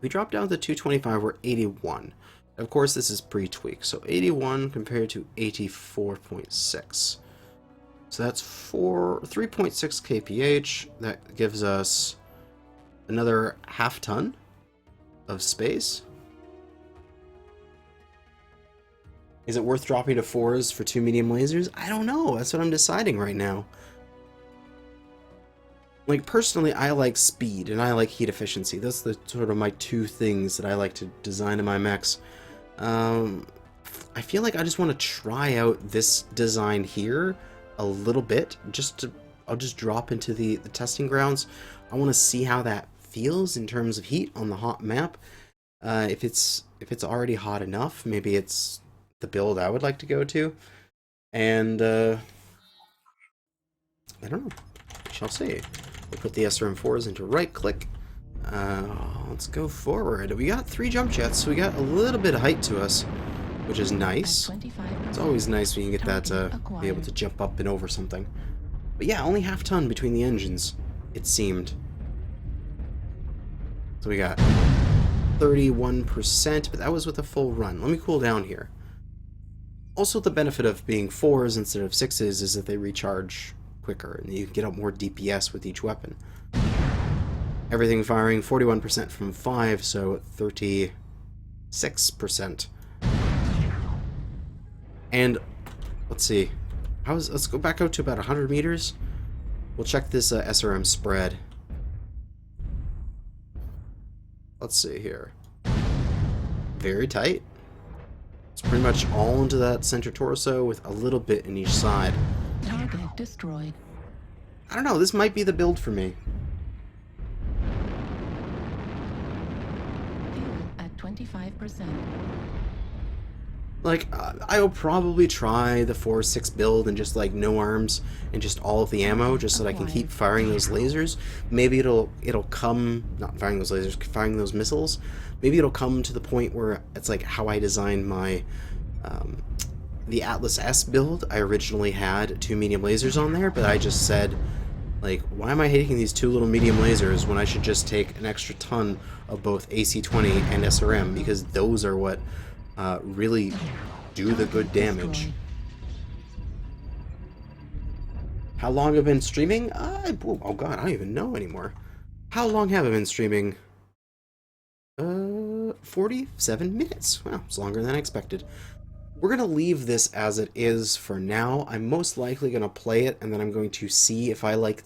[SPEAKER 1] We drop down to 225, we're 81. Of course, this is pre-tweak, so 81 compared to 84.6. So that's 3.6 kph. That gives us another half ton of space. Is it worth dropping to 4s for 2 medium lasers? I don't know. That's what I'm deciding right now. Like, personally, I like speed and I like heat efficiency. That's the sort of my 2 things that I like to design in my mechs. I feel like I just want to try out this design here a little bit, just to I'll just drop into the testing grounds. I want to see how that feels in terms of heat on the hot map. If it's already hot enough, maybe it's the build I would like to go to. And I don't know. We shall see. We'll put the SRM4s into right click. Let's go forward. We got 3 jump jets, so we got a little bit of height to us, which is nice. It's always nice when you get that be able to jump up and over something. But yeah, only half ton between the engines, it seemed. So we got 31%, but that was with a full run. Let me cool down here. Also, the benefit of being 4s instead of 6s is that they recharge quicker, and you get up more DPS with each weapon. Everything firing 41% from 5, so 36%. And let's see, let's go back out to about 100 meters. We'll check this SRM spread. Let's see here. Very tight. It's pretty much all into that center torso with a little bit in each side.
[SPEAKER 2] Target destroyed.
[SPEAKER 1] I don't know, this might be the build for me.
[SPEAKER 2] Fuel at 25%.
[SPEAKER 1] Like, I'll probably try the 4-6 build and just, like, no arms and just all of the ammo, just so that I can keep firing those lasers. Maybe it'll come, not firing those lasers, firing those missiles. Maybe it'll come to the point where it's like how I designed my, the Atlas S build. I originally had 2 medium lasers on there, but I just said, like, why am I taking these 2 little medium lasers when I should just take an extra ton of both AC-20 and SRM, because those are what really do the good damage. How long have I been streaming? Oh god, I don't even know anymore. How long have I been streaming? 47 minutes. Wow, it's longer than I expected. We're gonna leave this as it is for now. I'm most likely gonna play it, and then I'm going to see if I like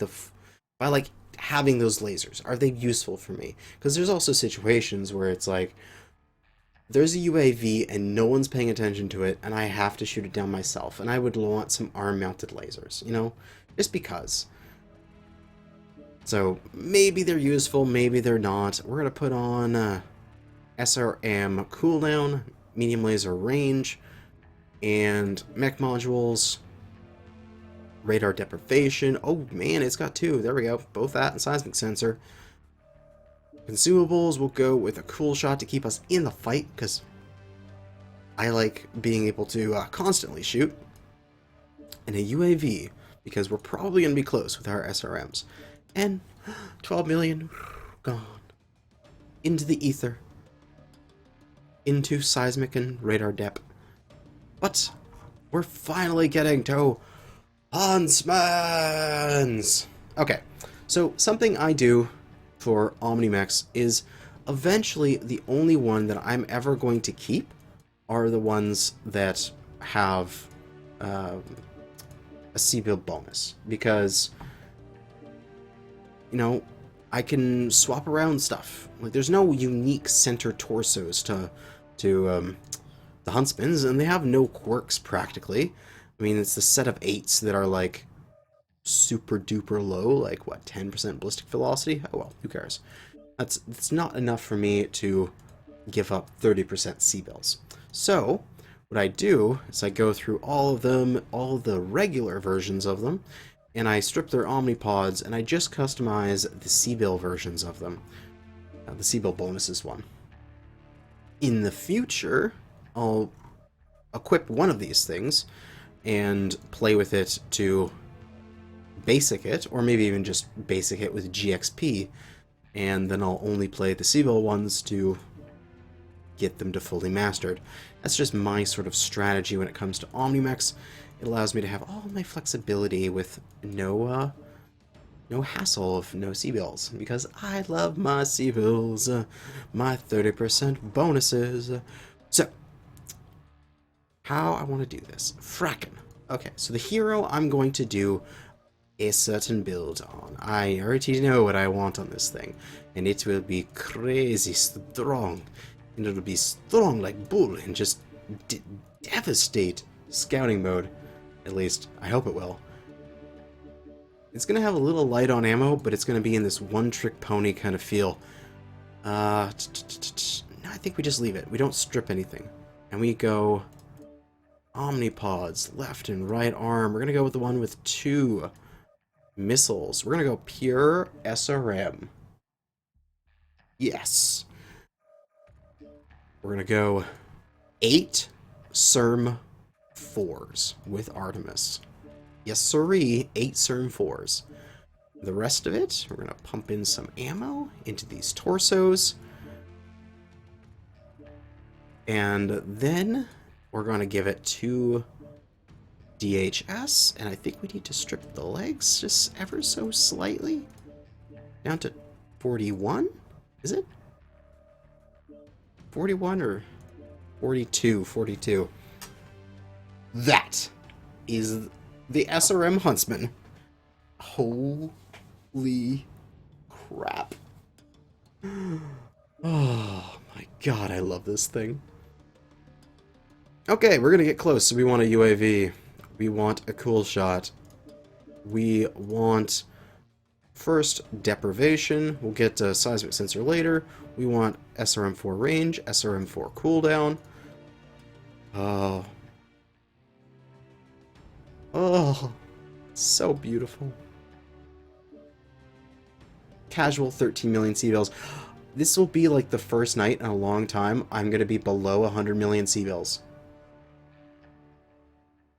[SPEAKER 1] having those lasers. Are they useful for me? Because there's also situations where it's like, there's a UAV and no one's paying attention to it, and I have to shoot it down myself, and I would want some arm-mounted lasers, you know? Just because. So, maybe they're useful, maybe they're not. We're gonna put on SRM cooldown, medium laser range, and mech modules, radar deprivation. Oh man, it's got 2. There we go. Both that and seismic sensor. Consumables will go with a cool shot to keep us in the fight, because I like being able to constantly shoot. And a UAV, because we're probably going to be close with our SRMs. And 12 million gone. Into the ether. Into seismic and radar depth. But we're finally getting to Huntsmans! Okay, so something I do for Omnimex is eventually the only one that I'm ever going to keep are the ones that have a C-build bonus, because, you know, I can swap around stuff. Like, there's no unique center torsos to the Huntsmans, and they have no quirks practically. I mean, it's the set of 8s that are like super duper low, like what, 10% ballistic velocity? Oh well, who cares? That's not enough for me to give up 30% C-bills. So what I do is I go through all of them, all the regular versions of them, and I strip their omnipods, and I just customize the C-bill versions of them. The C-bill bonuses one. In the future, I'll equip one of these things and play with it to basic it, or maybe even just basic it with GXP, and then I'll only play the C-bill ones to get them to fully mastered. That's just my sort of strategy when it comes to Omnimex. It allows me to have all my flexibility with no hassle of no C-bills, because I love my C-bills, my 30% bonuses. So, how I want to do this. Frackin'. Okay, so the hero I'm going to do a certain build on. I already know what I want on this thing, and it will be crazy strong, and it'll be strong like bull and just devastate scouting mode. At least, I hope it will. It's going to have a little light on ammo, but it's going to be in this one-trick pony kind of feel. No, I think we just leave it. We don't strip anything. And we go Omnipods, left and right arm. We're going to go with the one with 2 missiles. We're going to go pure SRM. Yes. We're going to go 8 CERM 4s with Artemis. Yes, sirree, 8 CERM 4s. The rest of it, we're going to pump in some ammo into these torsos. And then we're going to give it 2 DHS. And I think we need to strip the legs just ever so slightly. Down to 41? Is it? 41 or 42? 42. That is the SRM Huntsman. Holy crap. Oh my god, I love this thing. Okay, we're gonna get close. So we want a UAV. We want a cool shot. We want first deprivation. We'll get a seismic sensor later. We want SRM4 range, SRM4 cooldown. Oh. Oh, so beautiful. Casual 13 million C-bills. This will be like the first night in a long time I'm going to be below 100 million C-bills.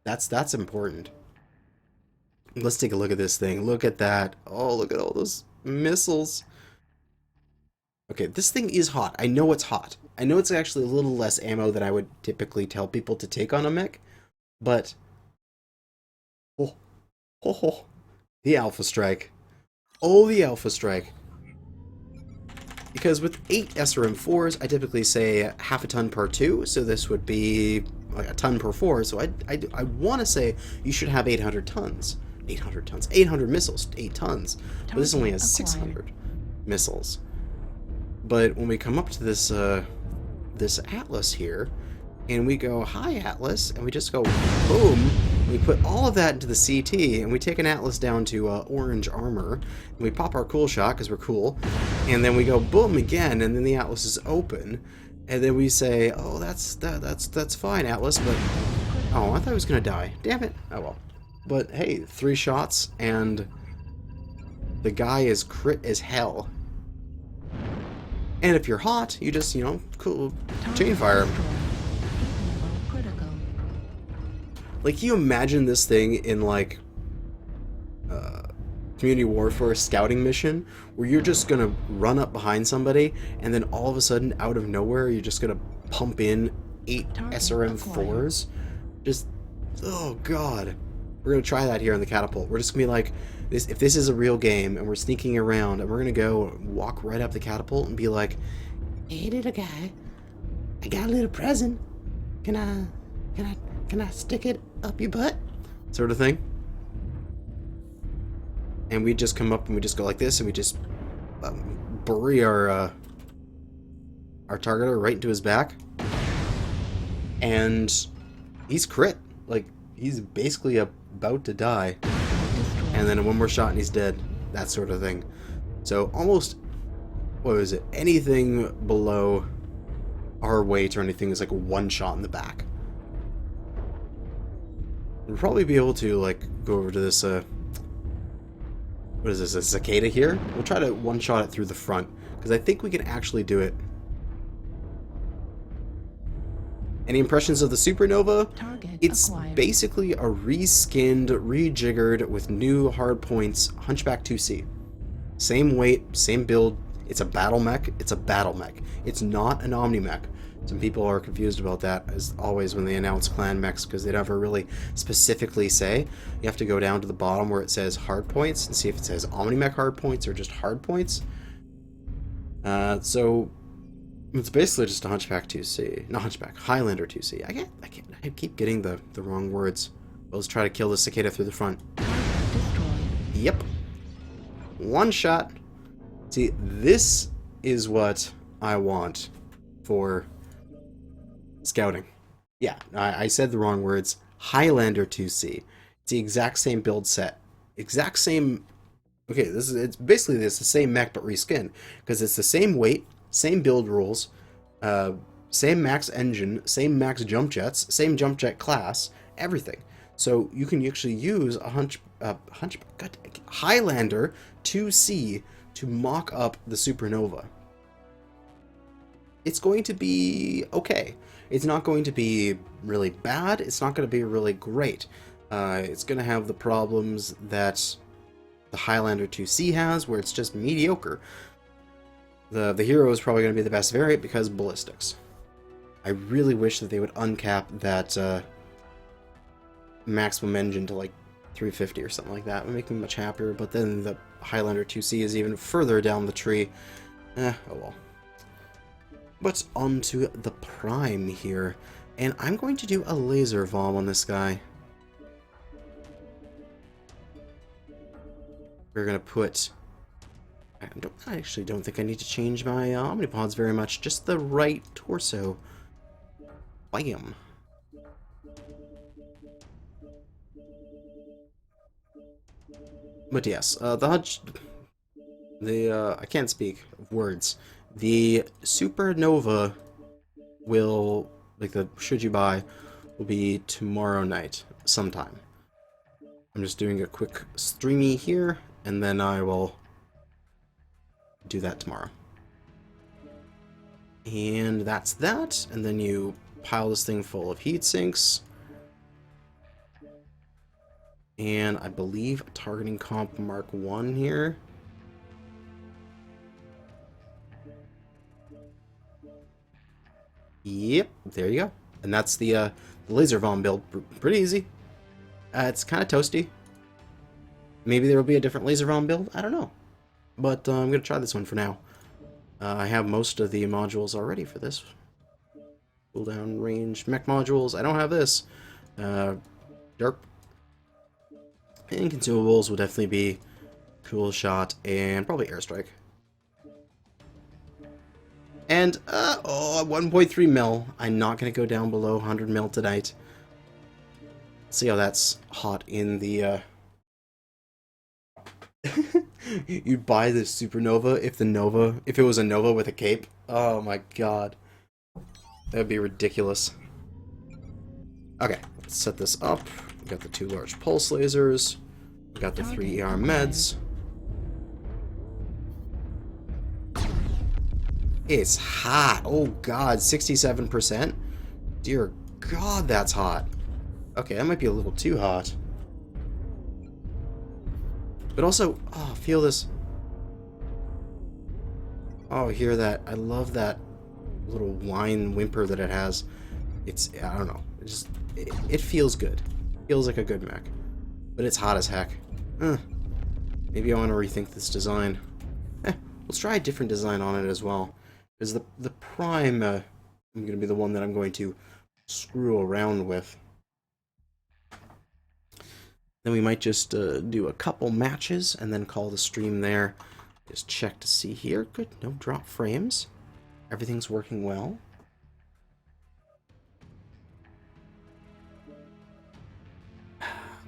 [SPEAKER 1] That's important. Let's take a look at this thing. Look at that. Oh, look at all those missiles. Okay, this thing is hot. I know it's hot. I know it's actually a little less ammo than I would typically tell people to take on a mech, but oh, the Alpha Strike. Oh, the Alpha Strike. Because with 8 SRM4s, I typically say half a ton per 2, so this would be like a ton per 4, so I want to say you should have 800 tons. 800 tons. 800 missiles. 8 tons. But this only has 600 missiles. But when we come up to this this Atlas here, and we go, hi Atlas, and we just go boom, we put all of that into the CT, and we take an Atlas down to orange armor, and we pop our cool shot because we're cool, and then we go boom again, and then the Atlas is open, and then we say, oh, that's fine, Atlas, but oh, I thought I was gonna die. Damn it. Oh well. But hey, 3 shots, and the guy is crit as hell. And if you're hot, you just, you know, cool chain fire him. Like, can you imagine this thing in, like, community warfare scouting mission, where you're just gonna run up behind somebody, and then all of a sudden, out of nowhere, you're just gonna pump in 8 SRM4s? Just, oh god. We're gonna try that here on the catapult. We're just gonna be like, if this is a real game, and we're sneaking around, and we're gonna go walk right up the catapult and be like, hey little guy, I got a little present. Can I stick it up your butt? Sort of thing. And we just come up and we just go like this, and we just bury our targeter right into his back. And he's crit. Like, he's basically about to die. And then one more shot and he's dead. That sort of thing. So almost, what was it? Anything below our weight or anything is like 1 shot in the back. We'll probably be able to, like, go over to this, what is this, a cicada here? We'll try to one-shot it through the front, because I think we can actually do it. Any impressions of the Supernova? It's basically a reskinned, rejiggered, with new hard points Hunchback 2C. Same weight, same build. It's a battle mech. It's a battle mech. It's not an Omni mech. Some people are confused about that, as always, when they announce clan mechs, because they never really specifically say. You have to go down to the bottom where it says hard points and see if it says Omni-Mech hard points or just hard points. So it's basically just a Hunchback 2C. Not Hunchback, Highlander 2C. I keep getting the wrong words. Well, let's try to kill the cicada through the front. Yep. 1 shot. See, this is what I want for scouting. Yeah, I said the wrong words. Highlander 2C. It's the exact same build set. exact same. Okay, it's basically the same mech but reskin because it's the same weight, same build rules, uh, same max engine, same max jump jets, same jump jet class, everything. So you can actually use a Highlander 2C to mock up the Supernova. It's going to be okay. It's not going to be really bad. It's not going to be really great. It's going to have the problems that the Highlander 2C has, where it's just mediocre. The hero is probably going to be the best variant because ballistics. I really wish that they would uncap that maximum engine to like 350 or something like that. It would make me much happier, but then the Highlander 2C is even further down the tree. Oh well. But onto the Prime here, and I'm going to do a laser vom on this guy. We're going to put... I actually don't think I need to change my Omnipods very much, just the right torso. Bam. But yes, I can't speak words. The Supernova will, like the should you buy, will be tomorrow night sometime. I'm just doing a quick streamy here, and then I will do that tomorrow. And that's that, and then you pile this thing full of heat sinks. And I believe a targeting comp Mark 1 here. Yep, there you go. And that's the laser vom build. Pretty easy. It's kind of toasty. Maybe there will be a different laser vom build. I don't know. But I'm going to try this one for now. I have most of the modules already for this. Cooldown range mech modules. I don't have this. Derp. And consumables will definitely be Cool Shot and probably Airstrike. And, 1.3 mil. I'm not going to go down below 100 mil tonight. See how that's hot in the, You'd buy the Supernova if it was a Nova with a cape. Oh my god. That'd be ridiculous. Okay, let's set this up. We got the 2 large pulse lasers. We got the 3 ER meds. It's hot. Oh god, 67%? Dear god, that's hot. Okay, that might be a little too hot. But also, oh, feel this. Oh, hear that. I love that little whine whimper that it has. It's, I don't know. It feels good. Feels like a good mech. But it's hot as heck. Maybe I want to rethink this design. Let's try a different design on it as well. Because the Prime, I'm going to be the one that I'm going to screw around with. Then we might just do a couple matches and then call the stream there. Just check to see here. Good, no drop frames. Everything's working well.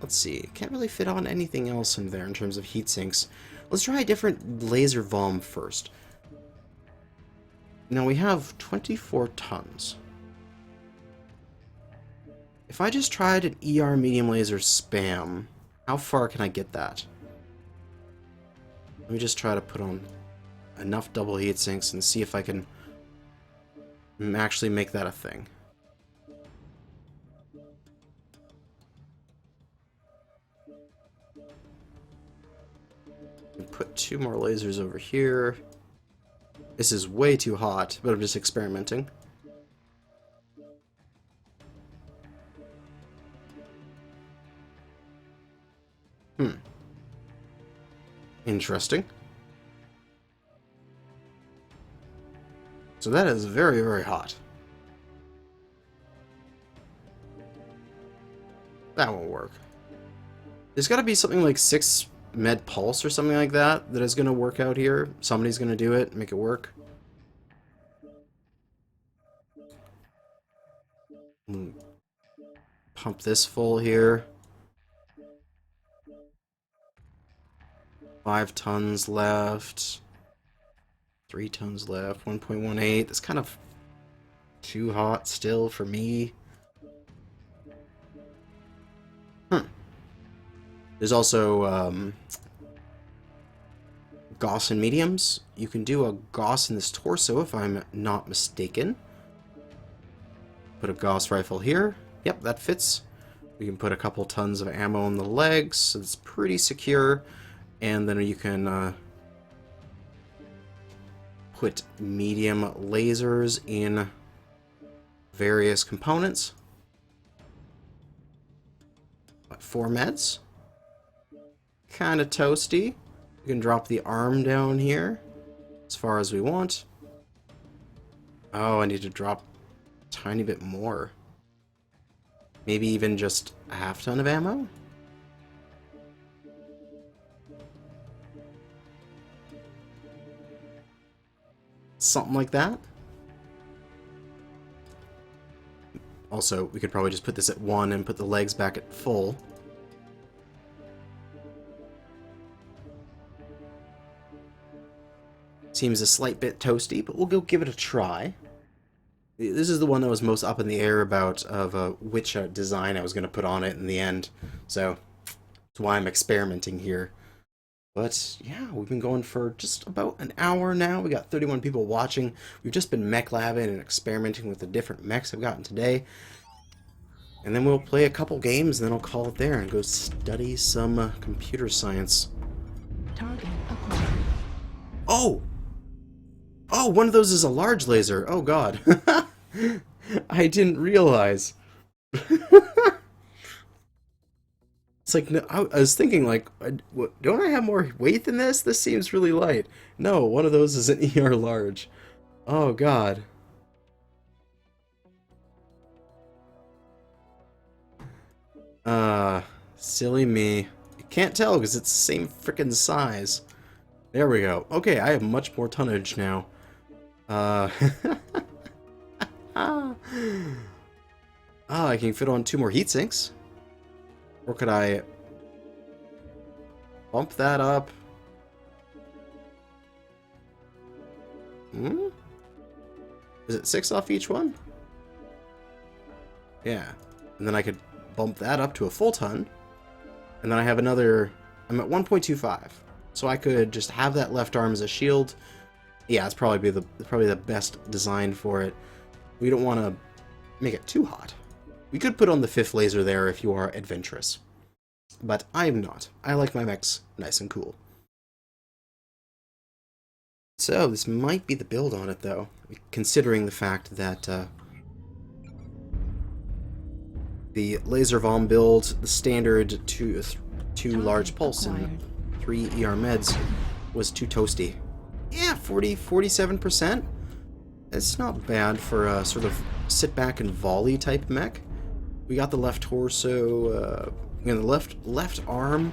[SPEAKER 1] Let's see. Can't really fit on anything else in there in terms of heat sinks. Let's try a different laser vom first. Now we have 24 tons. If I just tried an ER medium laser spam, how far can I get that? Let me just try to put on enough double heat sinks and see if I can actually make that a thing. Put 2 more lasers over here. This is way too hot, but I'm just experimenting. Interesting. So that is very, very hot. That won't work. There's got to be something like 6 med pulse or something like that that is going to work out here. Somebody's going to do it, make it work. Pump this full here. 5 tons left. 3 tons left. 1.18. That's kind of too hot still for me. There's also Gauss and mediums. You can do a Gauss in this torso if I'm not mistaken. Put a Gauss rifle here. Yep, that fits. We can put a couple tons of ammo in the legs, so it's pretty secure. And then you can put medium lasers in various components. 4 meds. Kind of toasty. We can drop the arm down here as far as we want. Oh, I need to drop a tiny bit more. Maybe even just a half ton of ammo? Something like that. Also, we could probably just put this at 1 and put the legs back at full. Seems a slight bit toasty, but we'll go give it a try. This is the one that was most up in the air about which design I was going to put on it in the end. So, that's why I'm experimenting here. But, yeah, we've been going for just about an hour now. We got 31 people watching. We've just been mech labbing and experimenting with the different mechs I've gotten today. And then we'll play a couple games, and then I'll call it there and go study some computer science.
[SPEAKER 2] Target acquired.
[SPEAKER 1] Oh! Oh, one of those is a large laser. Oh, God. I didn't realize. It's like, no, I was thinking, like, don't I have more weight than this? This seems really light. No, one of those is an ER large. Oh, God. Silly me. I can't tell because it's the same frickin' size. There we go. Okay, I have much more tonnage now. I can fit on 2 more heat sinks. Or could I bump that up? Is it 6 off each one? Yeah. And then I could bump that up to a full ton. And then I have another... I'm at 1.25. So I could just have that left arm as a shield. Yeah, it's probably the best design for it. We don't want to make it too hot. We could put on the 5th laser there if you are adventurous. But I am not. I like my mechs nice and cool. So, this might be the build on it, though. Considering the fact that the laser vom build, the standard 2 large pulse and 3 ER meds was too toasty. Yeah, 47%. It's not bad for a sort of sit back and volley type mech. We got the left torso, the left arm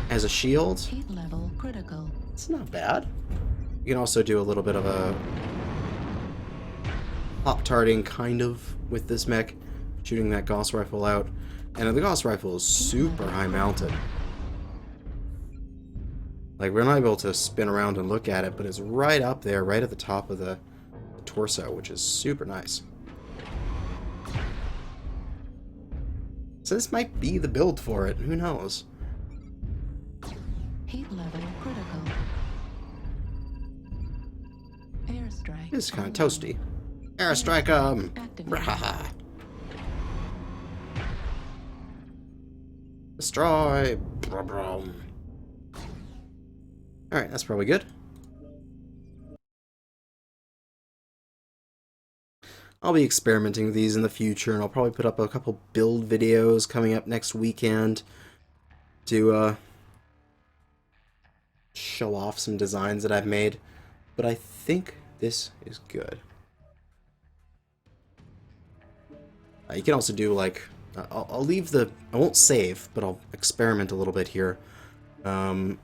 [SPEAKER 1] as a shield.
[SPEAKER 2] Heat level critical.
[SPEAKER 1] It's not bad. You can also do a little bit of a pop-tarting kind of with this mech, shooting that Gauss rifle out. And the Gauss rifle is super high mounted. Like, we're not able to spin around and look at it, but it's right up there, right at the top of the torso, which is super nice. So this might be the build for it. Who knows?
[SPEAKER 2] Heat level critical. Airstrike.
[SPEAKER 1] This is kind of toasty. Airstrike, Brahaha. Destroy. Alright, that's probably good. I'll be experimenting with these in the future, and I'll probably put up a couple build videos coming up next weekend to show off some designs that I've made. But I think this is good. You can also do, like, I'll leave the... I won't save, but I'll experiment a little bit here. You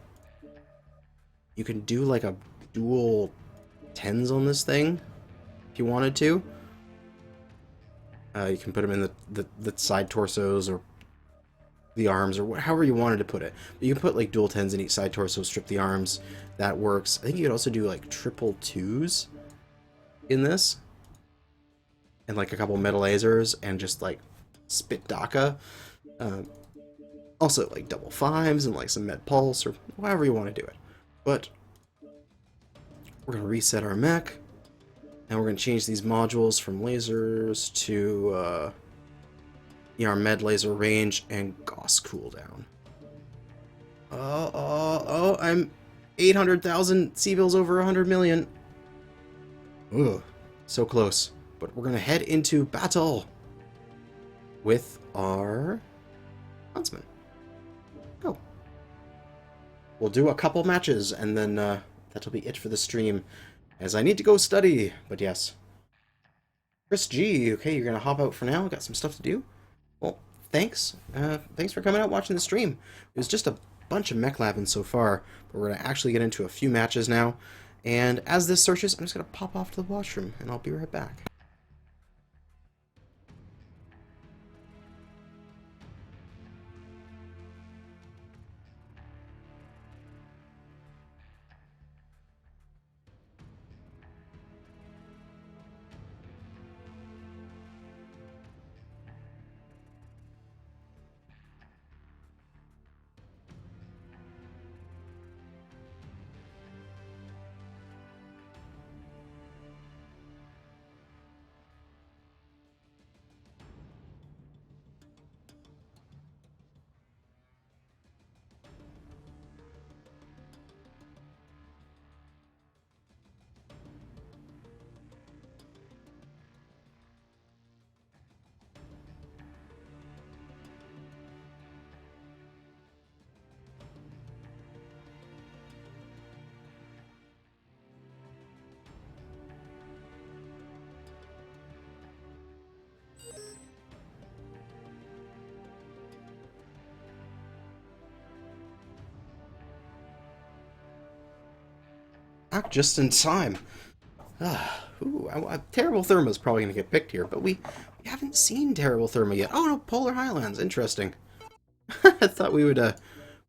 [SPEAKER 1] can do, like, a dual 10s on this thing, if you wanted to. You can put them in the side torsos or the arms, or however you wanted to put it. But you can put like dual 10s in each side torso, strip the arms. That works. I think you could also do like triple 2s in this. And like a couple metal lasers and just like spit DACA. Also like double 5s and like some med pulse or however you want to do it. But we're going to reset our mech. And we're going to change these modules from lasers to our med laser range and Gauss cooldown. I'm 800,000 C-bills over 100 million. Ugh, so close. But we're going to head into battle with our Huntsman. Go. We'll do a couple matches, and then that'll be it for the stream, as I need to go study. But yes. Chris G, okay, you're going to hop out for now. Got some stuff to do. Well, thanks. Thanks for coming out watching the stream. It was just a bunch of mech labbing so far, but we're going to actually get into a few matches now. And as this searches, I'm just going to pop off to the washroom, and I'll be right back. Back just in time. Terrible Therma is probably going to get picked here, but we haven't seen Terrible Therma yet. Oh no, Polar Highlands. Interesting. I thought we would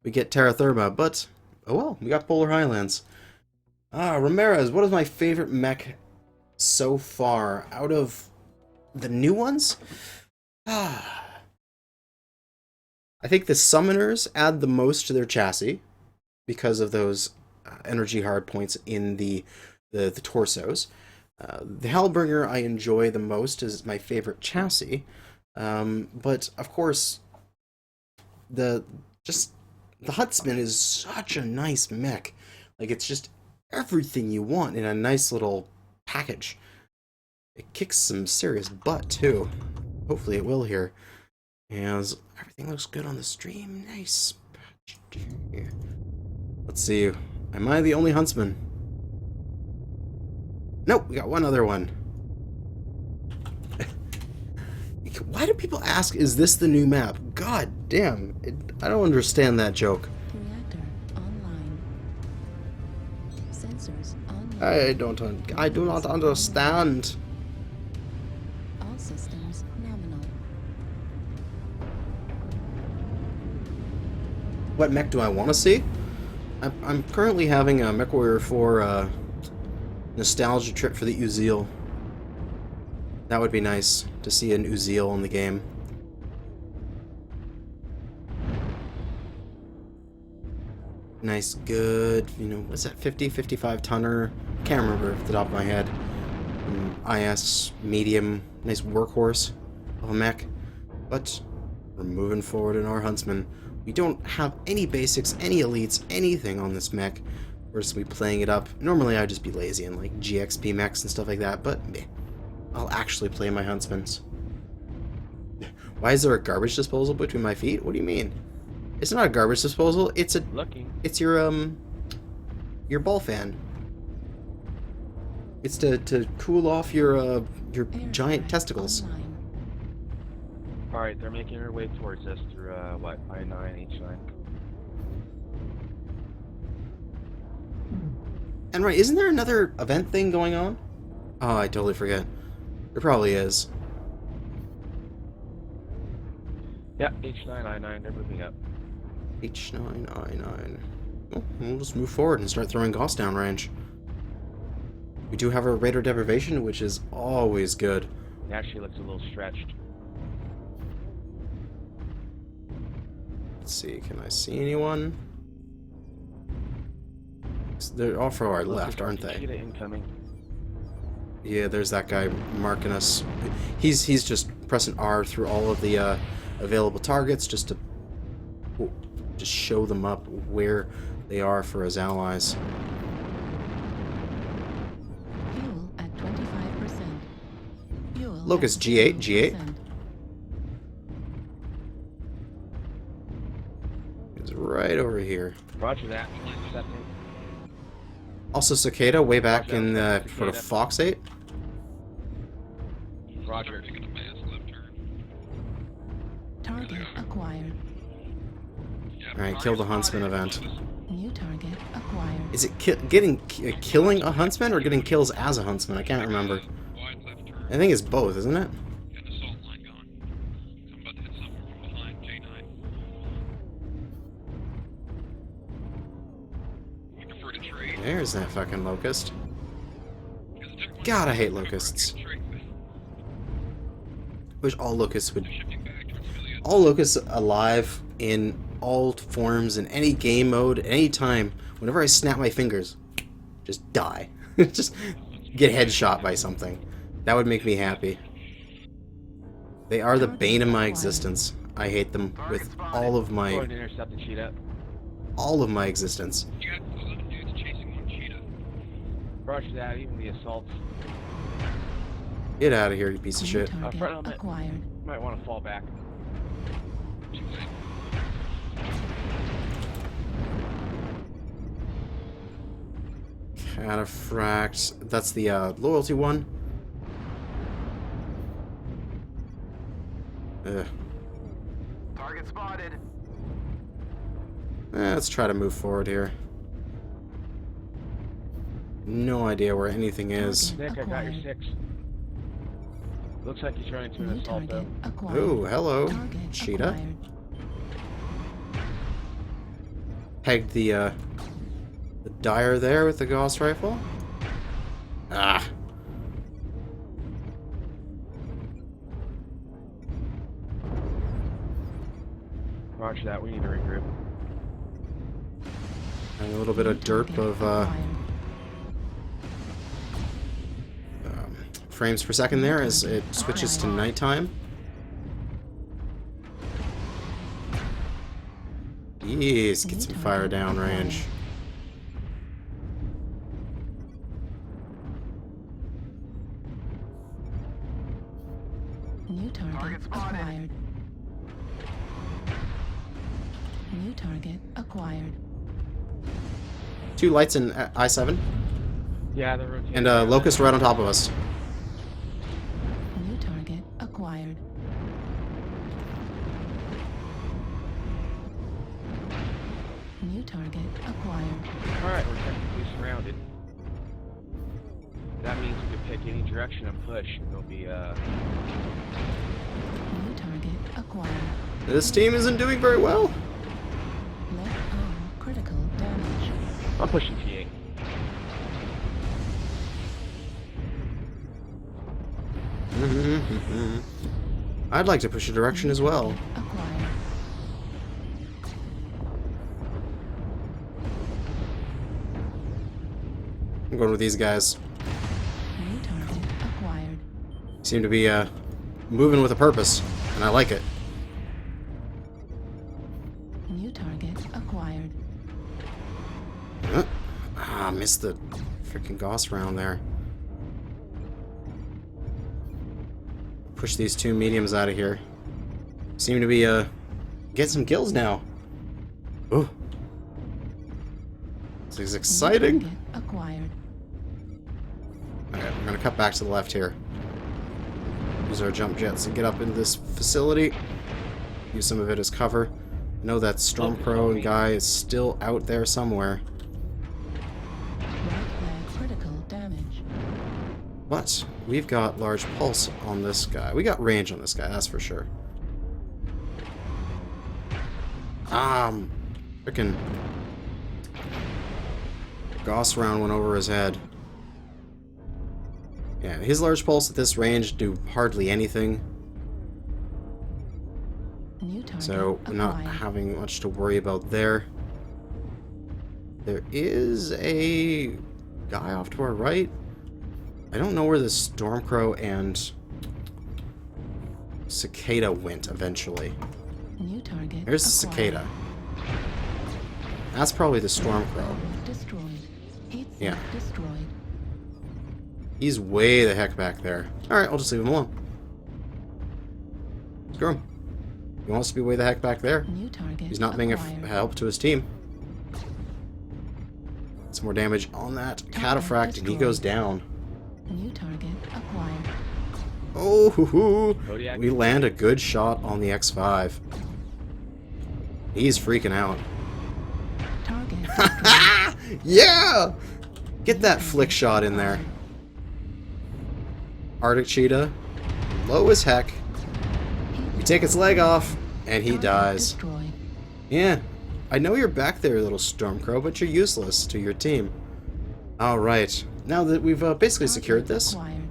[SPEAKER 1] we get Terra Therma, but oh well, we got Polar Highlands. Ramirez, what is my favorite mech so far out of the new ones? I think the Summoners add the most to their chassis because of those energy hard points in the torsos. The Hellbringer I enjoy the most, is my favorite chassis, but of course the Huntsman is such a nice mech. Like, it's just everything you want in a nice little package. It kicks some serious butt too. Hopefully it will here, as everything looks good on the stream. Nice. Let's see. Am I the only Huntsman? Nope, we got one other one. Why do people ask, is this the new map? God damn. I don't understand that joke.
[SPEAKER 2] Reactor online. Sensors online.
[SPEAKER 1] I do not understand.
[SPEAKER 2] All systems nominal.
[SPEAKER 1] What mech do I want to see? I'm currently having a Mechwarrior 4 nostalgia trip for the Uziel. That would be nice to see an Uziel in the game. Nice, good, what's that, 50, 55 tonner? Can't remember off the top of my head. IS, medium, nice workhorse of a mech. But we're moving forward in our Huntsman. We don't have any basics, any elites, anything on this mech. We're just going to be playing it up. Normally I'd just be lazy and like GXP mechs and stuff like that, but meh. I'll actually play my Huntsmans. Why is there a garbage disposal between my feet? What do you mean? It's not a garbage disposal, it's a...
[SPEAKER 3] Lucky.
[SPEAKER 1] It's your ball fan. It's to cool off your giant testicles.
[SPEAKER 2] Online.
[SPEAKER 3] Alright, they're making their way towards us through, what, I-9, H9.
[SPEAKER 1] And right, isn't there another event thing going on? Oh, I totally forget. There probably is.
[SPEAKER 3] Yeah, H9I9, they're moving up.
[SPEAKER 1] H9I9. Well, we'll just move forward and start throwing Gauss down range. We do have our radar deprivation, which is always good.
[SPEAKER 3] It actually looks a little stretched.
[SPEAKER 1] Let's see, can I see anyone? They're off to our left, aren't they?
[SPEAKER 3] Cheetah incoming.
[SPEAKER 1] Yeah, there's that guy marking us. He's just pressing R through all of the available targets just to show them up where they are for his allies.
[SPEAKER 2] Fuel at 25%. Fuel
[SPEAKER 1] Locust
[SPEAKER 2] at
[SPEAKER 1] G8,
[SPEAKER 2] 0%.
[SPEAKER 1] G8. It's right over here.
[SPEAKER 3] Roger that. Accepting.
[SPEAKER 1] Also Cicada, way back
[SPEAKER 3] Roger,
[SPEAKER 1] in the
[SPEAKER 3] Cicada.
[SPEAKER 1] sort of Fox 8.
[SPEAKER 3] Roger.
[SPEAKER 2] Target acquired.
[SPEAKER 1] Alright, kill the Huntsman event.
[SPEAKER 2] New target acquired.
[SPEAKER 1] Is it killing a Huntsman or getting kills as a Huntsman? I can't remember. I think it's both, isn't it? There's that fucking Locust. God, I hate Locusts. Wish all Locusts would... All Locusts alive in all forms, in any game mode, any time. Whenever I snap my fingers, just die. Just get headshot by something. That would make me happy. They are the bane of my existence. I hate them with all of my...
[SPEAKER 3] Going to intercept the cheetah.
[SPEAKER 1] all of my existence.
[SPEAKER 3] Roger that, even the assaults.
[SPEAKER 1] Get out of here, you piece of
[SPEAKER 2] New
[SPEAKER 1] shit.
[SPEAKER 2] target
[SPEAKER 3] Front element.
[SPEAKER 2] acquired.
[SPEAKER 3] Might want to fall back.
[SPEAKER 1] Cataphract. That's the loyalty one. Ugh.
[SPEAKER 4] Target spotted.
[SPEAKER 1] Let's try to move forward here. No idea where anything is.
[SPEAKER 3] Nick, I got your 6. Looks like he's running to an
[SPEAKER 2] New
[SPEAKER 3] assault though.
[SPEAKER 2] target acquired.
[SPEAKER 1] Oh, hello,
[SPEAKER 2] Target
[SPEAKER 1] Cheetah.
[SPEAKER 2] acquired.
[SPEAKER 1] Pegged the Dyer there with the Gauss rifle. Ah.
[SPEAKER 3] Roger that, we need to regroup.
[SPEAKER 1] And a little bit of derp of
[SPEAKER 2] Acquired.
[SPEAKER 1] frames per second there as it switches to nighttime. Yes, get some fire down range.
[SPEAKER 2] New target acquired. New target acquired.
[SPEAKER 1] 2 lights in I-7.
[SPEAKER 3] Yeah, they're rotating.
[SPEAKER 1] And Locust right on top of us.
[SPEAKER 2] New target acquired. New target acquired.
[SPEAKER 3] Alright, we're technically surrounded. That means we can pick any direction and push, and there'll be,
[SPEAKER 2] New target acquired.
[SPEAKER 1] This team isn't doing very well.
[SPEAKER 2] Left arm critical damage.
[SPEAKER 3] I'm pushing T8.
[SPEAKER 1] I'd like to push a direction as well.
[SPEAKER 2] Acquired.
[SPEAKER 1] I'm going with these guys.
[SPEAKER 2] New target acquired.
[SPEAKER 1] Seem to be moving with a purpose, and I like it.
[SPEAKER 2] New target acquired.
[SPEAKER 1] Missed the freaking Gauss round there. Push these 2 mediums out of here. Seem to be get some kills now. Ooh. This is exciting.
[SPEAKER 2] New target acquired.
[SPEAKER 1] Alright, we're gonna cut back to the left here. Use our jump jets to get up into this facility. Use some of it as cover. Know that Stormcrow guy is still out there somewhere.
[SPEAKER 2] Right leg critical damage.
[SPEAKER 1] But we've got large pulse on this guy. We got range on this guy, that's for sure. Frickin' Gauss round went over his head. Yeah, his large pulse at this range do hardly anything.
[SPEAKER 2] New target
[SPEAKER 1] So we're not
[SPEAKER 2] acquired.
[SPEAKER 1] having much to worry about there. There is a guy off to our right. I don't know where the Stormcrow and Cicada went eventually.
[SPEAKER 2] New target
[SPEAKER 1] There's the
[SPEAKER 2] acquired.
[SPEAKER 1] Cicada. That's probably the Stormcrow.
[SPEAKER 2] Destroyed. Heat sink
[SPEAKER 1] Yeah.
[SPEAKER 2] destroyed.
[SPEAKER 1] He's way the heck back there. Alright, I'll just leave him alone. Screw him. He wants to be way the heck back there.
[SPEAKER 2] New target
[SPEAKER 1] He's not being a
[SPEAKER 2] acquired.
[SPEAKER 1] help to his team. Some more damage on that cataphract, and he goes down.
[SPEAKER 2] New target acquired.
[SPEAKER 1] Oh, hoo, hoo.
[SPEAKER 3] Kodiak.
[SPEAKER 1] We land a good shot on the X5. He's freaking out.
[SPEAKER 2] Target
[SPEAKER 1] Yeah! Get that flick shot in there. Arctic Cheetah, low as heck. You take its leg off, and he
[SPEAKER 2] target
[SPEAKER 1] dies.
[SPEAKER 2] destroyed.
[SPEAKER 1] Yeah, I know you're back there, little Stormcrow, but you're useless to your team. Alright, now that we've basically secured this,
[SPEAKER 2] Acquired.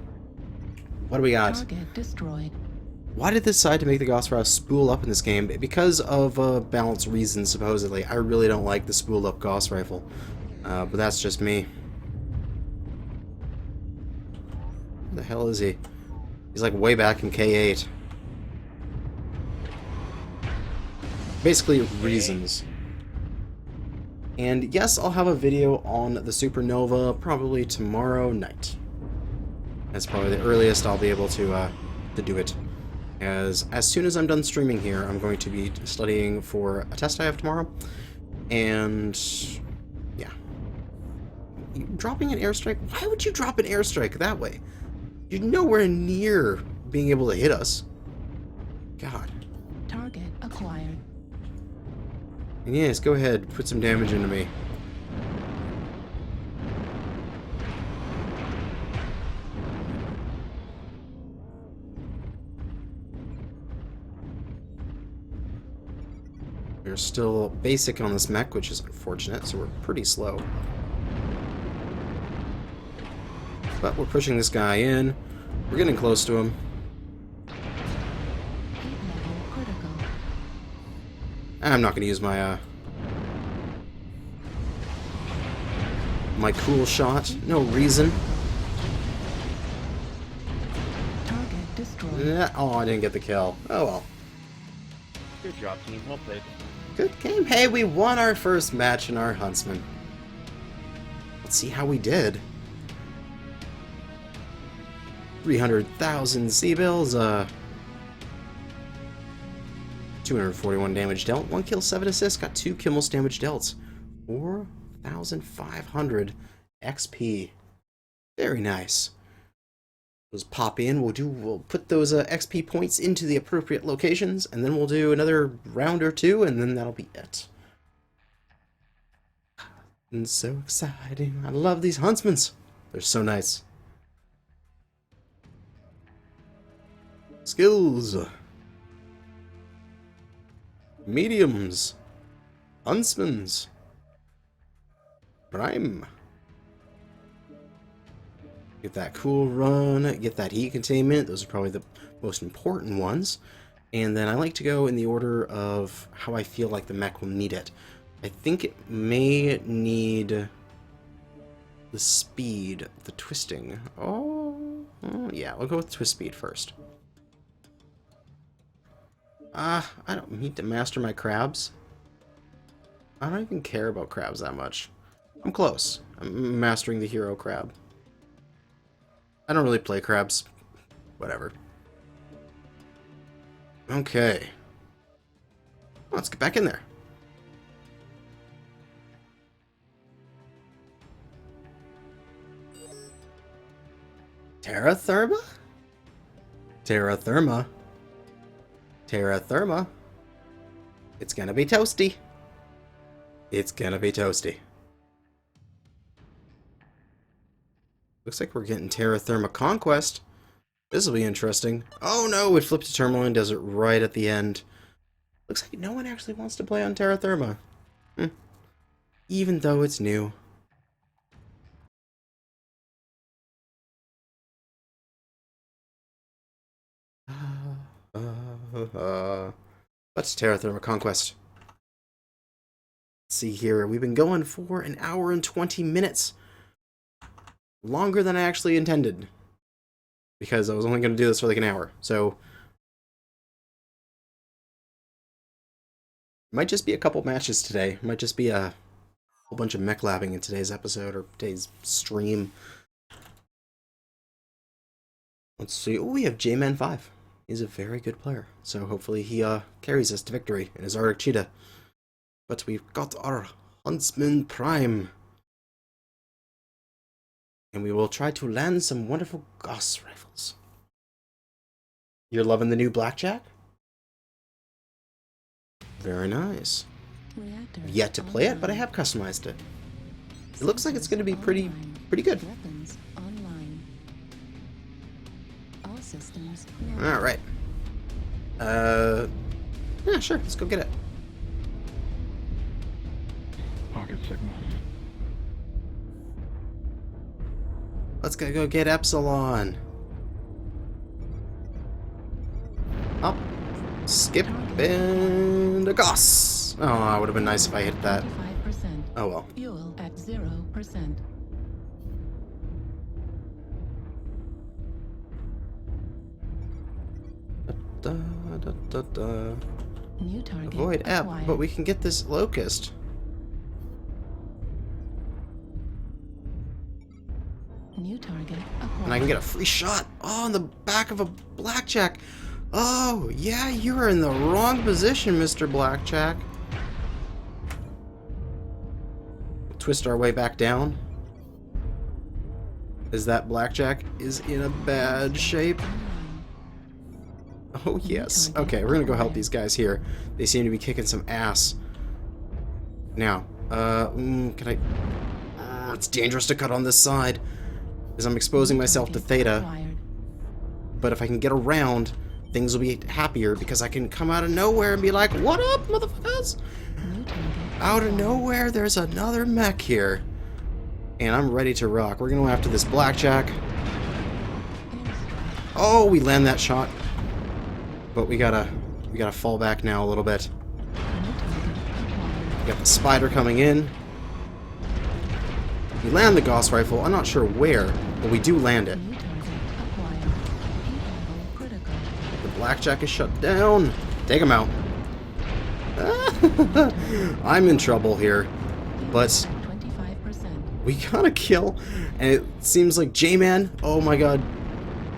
[SPEAKER 1] what do we got?
[SPEAKER 2] Target destroyed.
[SPEAKER 1] Why did they decide to make the Gauss Rouse spool up in this game? Because of balance reasons, supposedly. I really don't like the spooled up Gauss rifle. But that's just me. Where the hell is he? He's like way back in K8. Basically, reasons. And yes, I'll have a video on the Supernova probably tomorrow night. That's probably the earliest I'll be able to do it. As soon as I'm done streaming here, I'm going to be studying for a test I have tomorrow. And yeah. Dropping an airstrike? Why would you drop an airstrike that way? You're nowhere near being able to hit us. God.
[SPEAKER 2] Target acquired.
[SPEAKER 1] And yes, go ahead, put some damage into me. We're still basic on this mech, which is unfortunate, so we're pretty slow. But we're pushing this guy in. We're getting close to him.
[SPEAKER 2] Heat level critical.
[SPEAKER 1] I'm not going to use my my cool shot. No reason.
[SPEAKER 2] Target destroyed.
[SPEAKER 1] Oh, I didn't get the kill. Oh well.
[SPEAKER 3] Good job, team. Well played.
[SPEAKER 1] Good game. Hey, we won our first match in our Huntsman. Let's see how we did. 300,000 C-bills, 241 damage dealt, 1 kill, 7 assists, got 2 kills damage dealt. 4,500 XP. Very nice. Those pop in, we'll put those XP points into the appropriate locations, and then we'll do another round or two, and then that'll be it. And so exciting. I love these Huntsmans. They're so nice. Skills. Mediums. Huntsmans. Prime. Get that cool run, get that heat containment. Those are probably the most important ones. And then I like to go in the order of how I feel like the mech will need it. I think it may need the speed, the twisting. Oh yeah, we'll go with twist speed first. I don't need to master my crabs. I don't even care about crabs that much. I'm close. I'm mastering the hero crab. I don't really play crabs. Whatever. Okay. Let's get back in there. Terra Therma? Terra Therma. Terra Therma. It's gonna be toasty. It's gonna be toasty. Looks like we're getting Terra Therma Conquest. This will be interesting. Oh no, it flipped to Tourmaline, does it right at the end. Looks like no one actually wants to play on Terra Firma. Even though it's new. What's Terra Firma Conquest? Let's see here. We've been going for an hour and 20 minutes. Longer than I actually intended. Because I was only going to do this for like an hour. So, might just be a couple matches today. Might just be a whole bunch of mech labbing in today's episode or today's stream. Let's see. Oh, we have J-Man 5. He's a very good player. So hopefully he carries us to victory in his Arctic Cheetah. But we've got our Huntsman Prime. And we will try to land some wonderful Gauss rifles. You're loving the new Blackjack? Very nice.
[SPEAKER 2] Reactor
[SPEAKER 1] I've yet to play it, but I have customized it. It looks like it's going to be pretty good.
[SPEAKER 2] Weapons online. All systems.
[SPEAKER 1] All right. Yeah, sure. Let's go get it.
[SPEAKER 5] Pocket signal.
[SPEAKER 1] Let's go get Epsilon. Up, skip, and a Gauss. Oh, it would have been nice if I hit that.
[SPEAKER 2] 25%.
[SPEAKER 1] Oh well.
[SPEAKER 2] Fuel at 0%.
[SPEAKER 1] Da, da, da, da.
[SPEAKER 2] New target
[SPEAKER 1] Avoid Ep,
[SPEAKER 2] acquired.
[SPEAKER 1] but we can get this Locust.
[SPEAKER 2] New target acquired.
[SPEAKER 1] And I can get a free shot. Oh, on the back of a Blackjack. Oh, yeah, you are in the wrong position, Mr. Blackjack. Twist our way back down. As that Blackjack is in a bad shape. Oh, yes. Okay, we're gonna go help these guys here. They seem to be kicking some ass. Now, can I... it's dangerous to cut on this side. As I'm exposing myself to Theta.
[SPEAKER 2] Acquired.
[SPEAKER 1] But if I can get around, things will be happier because I can come out of nowhere and be like, what up, motherfuckers?
[SPEAKER 2] New target
[SPEAKER 1] Out of nowhere, there's another mech here. And I'm ready to rock. We're gonna go after this Blackjack.
[SPEAKER 2] airstrike.
[SPEAKER 1] Oh, we land that shot. But we gotta fall back now a little bit.
[SPEAKER 2] New target acquired.
[SPEAKER 1] We got the spider coming in. We land the Gauss rifle. I'm not sure where, but we do land it.
[SPEAKER 2] New target acquired. Heat level critical.
[SPEAKER 1] The Blackjack is shut down. Take him out. I'm in trouble here, but
[SPEAKER 2] 25%.
[SPEAKER 1] we got a kill, and it seems like J-Man. Oh my god,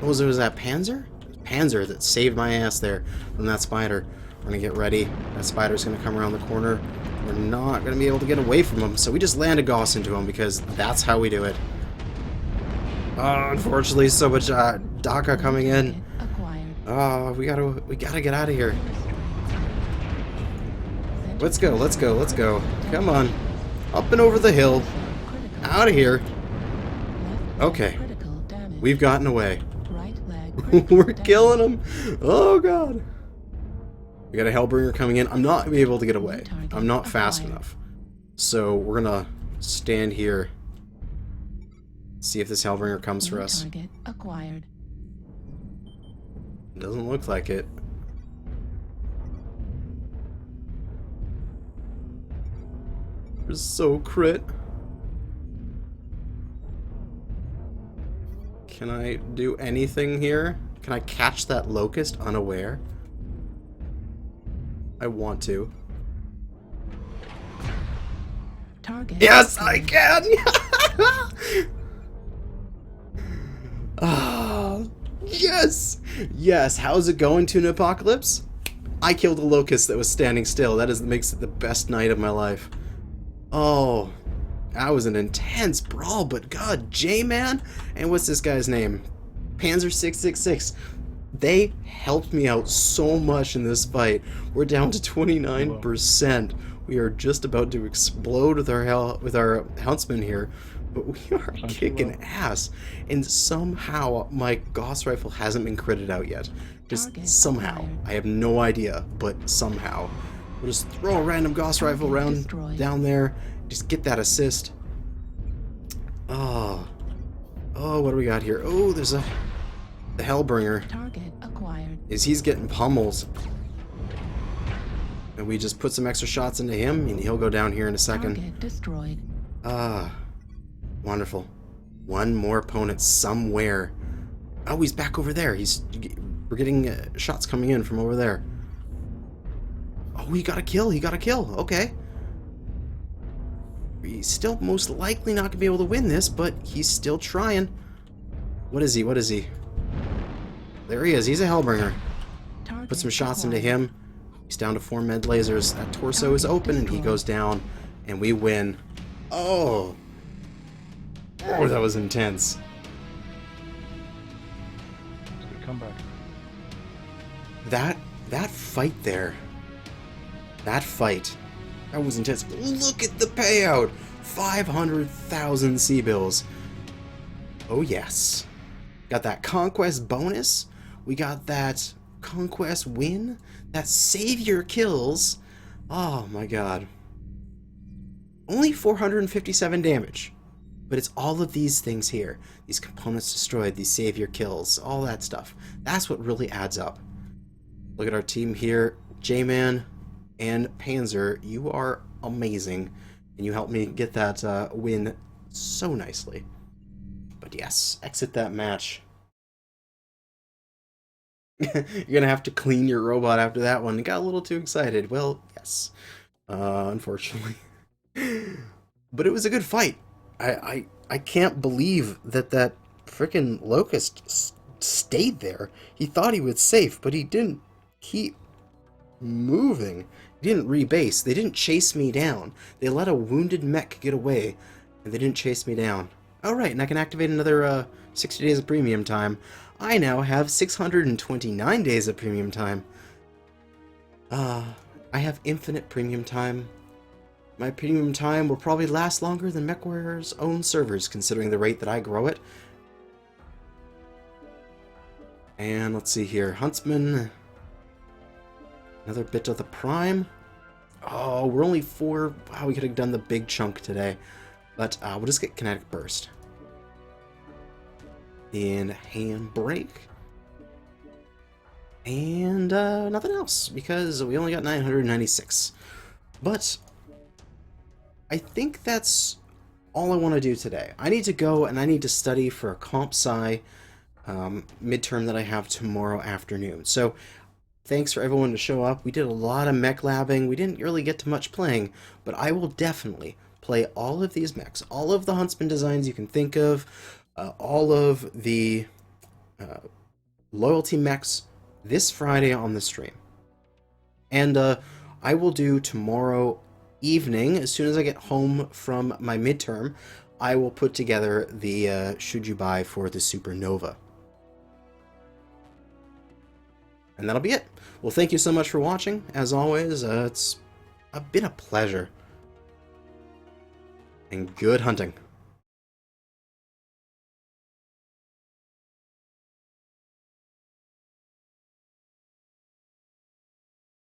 [SPEAKER 1] what was it? Was that Panzer? Panzer that saved my ass there from that spider. We're gonna get ready. That spider's gonna come around the corner. We're not gonna be able to get away from him, so we just land a Gauss into him because that's how we do it. Oh, unfortunately, so much DACA coming in.
[SPEAKER 2] Acquired.
[SPEAKER 1] Oh, we gotta get out of here. Let's go, let's go, let's go. Come on. Up and over the hill.
[SPEAKER 2] Critical.
[SPEAKER 1] Out of here.
[SPEAKER 2] Left leg
[SPEAKER 1] Okay.
[SPEAKER 2] critical damage.
[SPEAKER 1] We've gotten away.
[SPEAKER 2] Right leg critical
[SPEAKER 1] We're
[SPEAKER 2] damage.
[SPEAKER 1] killing them. Oh, God. We got a Hellbringer coming in. I'm not gonna be able to get away. I'm not fast enough. So we're gonna stand here. See if this Hellbringer comes for
[SPEAKER 2] New
[SPEAKER 1] us.
[SPEAKER 2] target acquired.
[SPEAKER 1] Doesn't look like it. We're so crit. Can I do anything here? Can I catch that Locust unaware? I want to.
[SPEAKER 2] Target.
[SPEAKER 1] Yes, I can! Ah, yes! Yes, how's it going, Tuna Apocalypse? I killed a Locust that was standing still. That makes it the best night of my life. Oh, that was an intense brawl, but god, J-Man? And what's this guy's name? Panzer 666. They helped me out so much in this fight. We're down to 29%. We are just about to explode with our Huntsman here. But we are
[SPEAKER 5] Sounds
[SPEAKER 1] kicking
[SPEAKER 5] low.
[SPEAKER 1] ass. And somehow my Gauss rifle hasn't been critted out yet. Just
[SPEAKER 2] Target
[SPEAKER 1] somehow.
[SPEAKER 2] acquired.
[SPEAKER 1] I have no idea, but somehow. We'll just throw a random Gauss rifle
[SPEAKER 2] Target
[SPEAKER 1] around
[SPEAKER 2] destroyed.
[SPEAKER 1] down there. Just get that assist. Oh. Oh, what do we got here? Oh, there's the Hellbringer.
[SPEAKER 2] Target acquired.
[SPEAKER 1] He's getting pummels. And we just put some extra shots into him, and he'll go down here in a second.
[SPEAKER 2] Target destroyed.
[SPEAKER 1] Ah, wonderful. One more opponent somewhere. Oh, he's back over there. We're getting shots coming in from over there. Oh, he got a kill. He got a kill. Okay. He's still most likely not going to be able to win this, but he's still trying. What is he? What is he? There he is. He's a Hellbringer.
[SPEAKER 2] Target
[SPEAKER 1] Put some shots into
[SPEAKER 2] acquired.
[SPEAKER 1] him. He's down to 4 med lasers. That torso is open, and he goes down, and we win. Oh. Oh, that was intense.
[SPEAKER 5] It's a good comeback.
[SPEAKER 1] That fight there. That fight. That was intense. Look at the payout. 500,000 C-bills. Oh, yes. Got that conquest bonus. We got that conquest win. That savior kills. Oh, my God. Only 457 damage. But it's all of these things here. These components destroyed, these savior kills, all that stuff. That's what really adds up. Look at our team here. J-Man and Panzer, you are amazing. And you helped me get that win so nicely. But yes, exit that match. You're gonna have to clean your robot after that one. Got a little too excited. Well, yes. Unfortunately. But it was a good fight. I can't believe that frickin' Locust stayed there. He thought he was safe, but he didn't keep moving. He didn't rebase. They didn't chase me down. They let a wounded mech get away, and they didn't chase me down. Alright, and I can activate another 60 days of premium time. I now have 629 days of premium time. I have infinite premium time. My premium time will probably last longer than Mechwarrior's own servers, considering the rate that I grow it. And let's see here. Huntsman. Another bit of the Prime. Oh, we're only 4. Wow, we could have done the big chunk today. But we'll just get Kinetic Burst. And Handbrake. And nothing else, because we only got 996. But I think that's all I want to do today. I need to go and I need to study for a Comp Sci midterm that I have tomorrow afternoon. So thanks for everyone to show up. We did a lot of mech labbing. We didn't really get to much playing, but I will definitely play all of these mechs, all of the Huntsman designs you can think of, all of the loyalty mechs this Friday on the stream. And I will do tomorrow evening, as soon as I get home from my midterm, I will put together the should you buy for the Supernova. And that'll be it. Well, thank you so much for watching. As always, it's been a pleasure. And good hunting.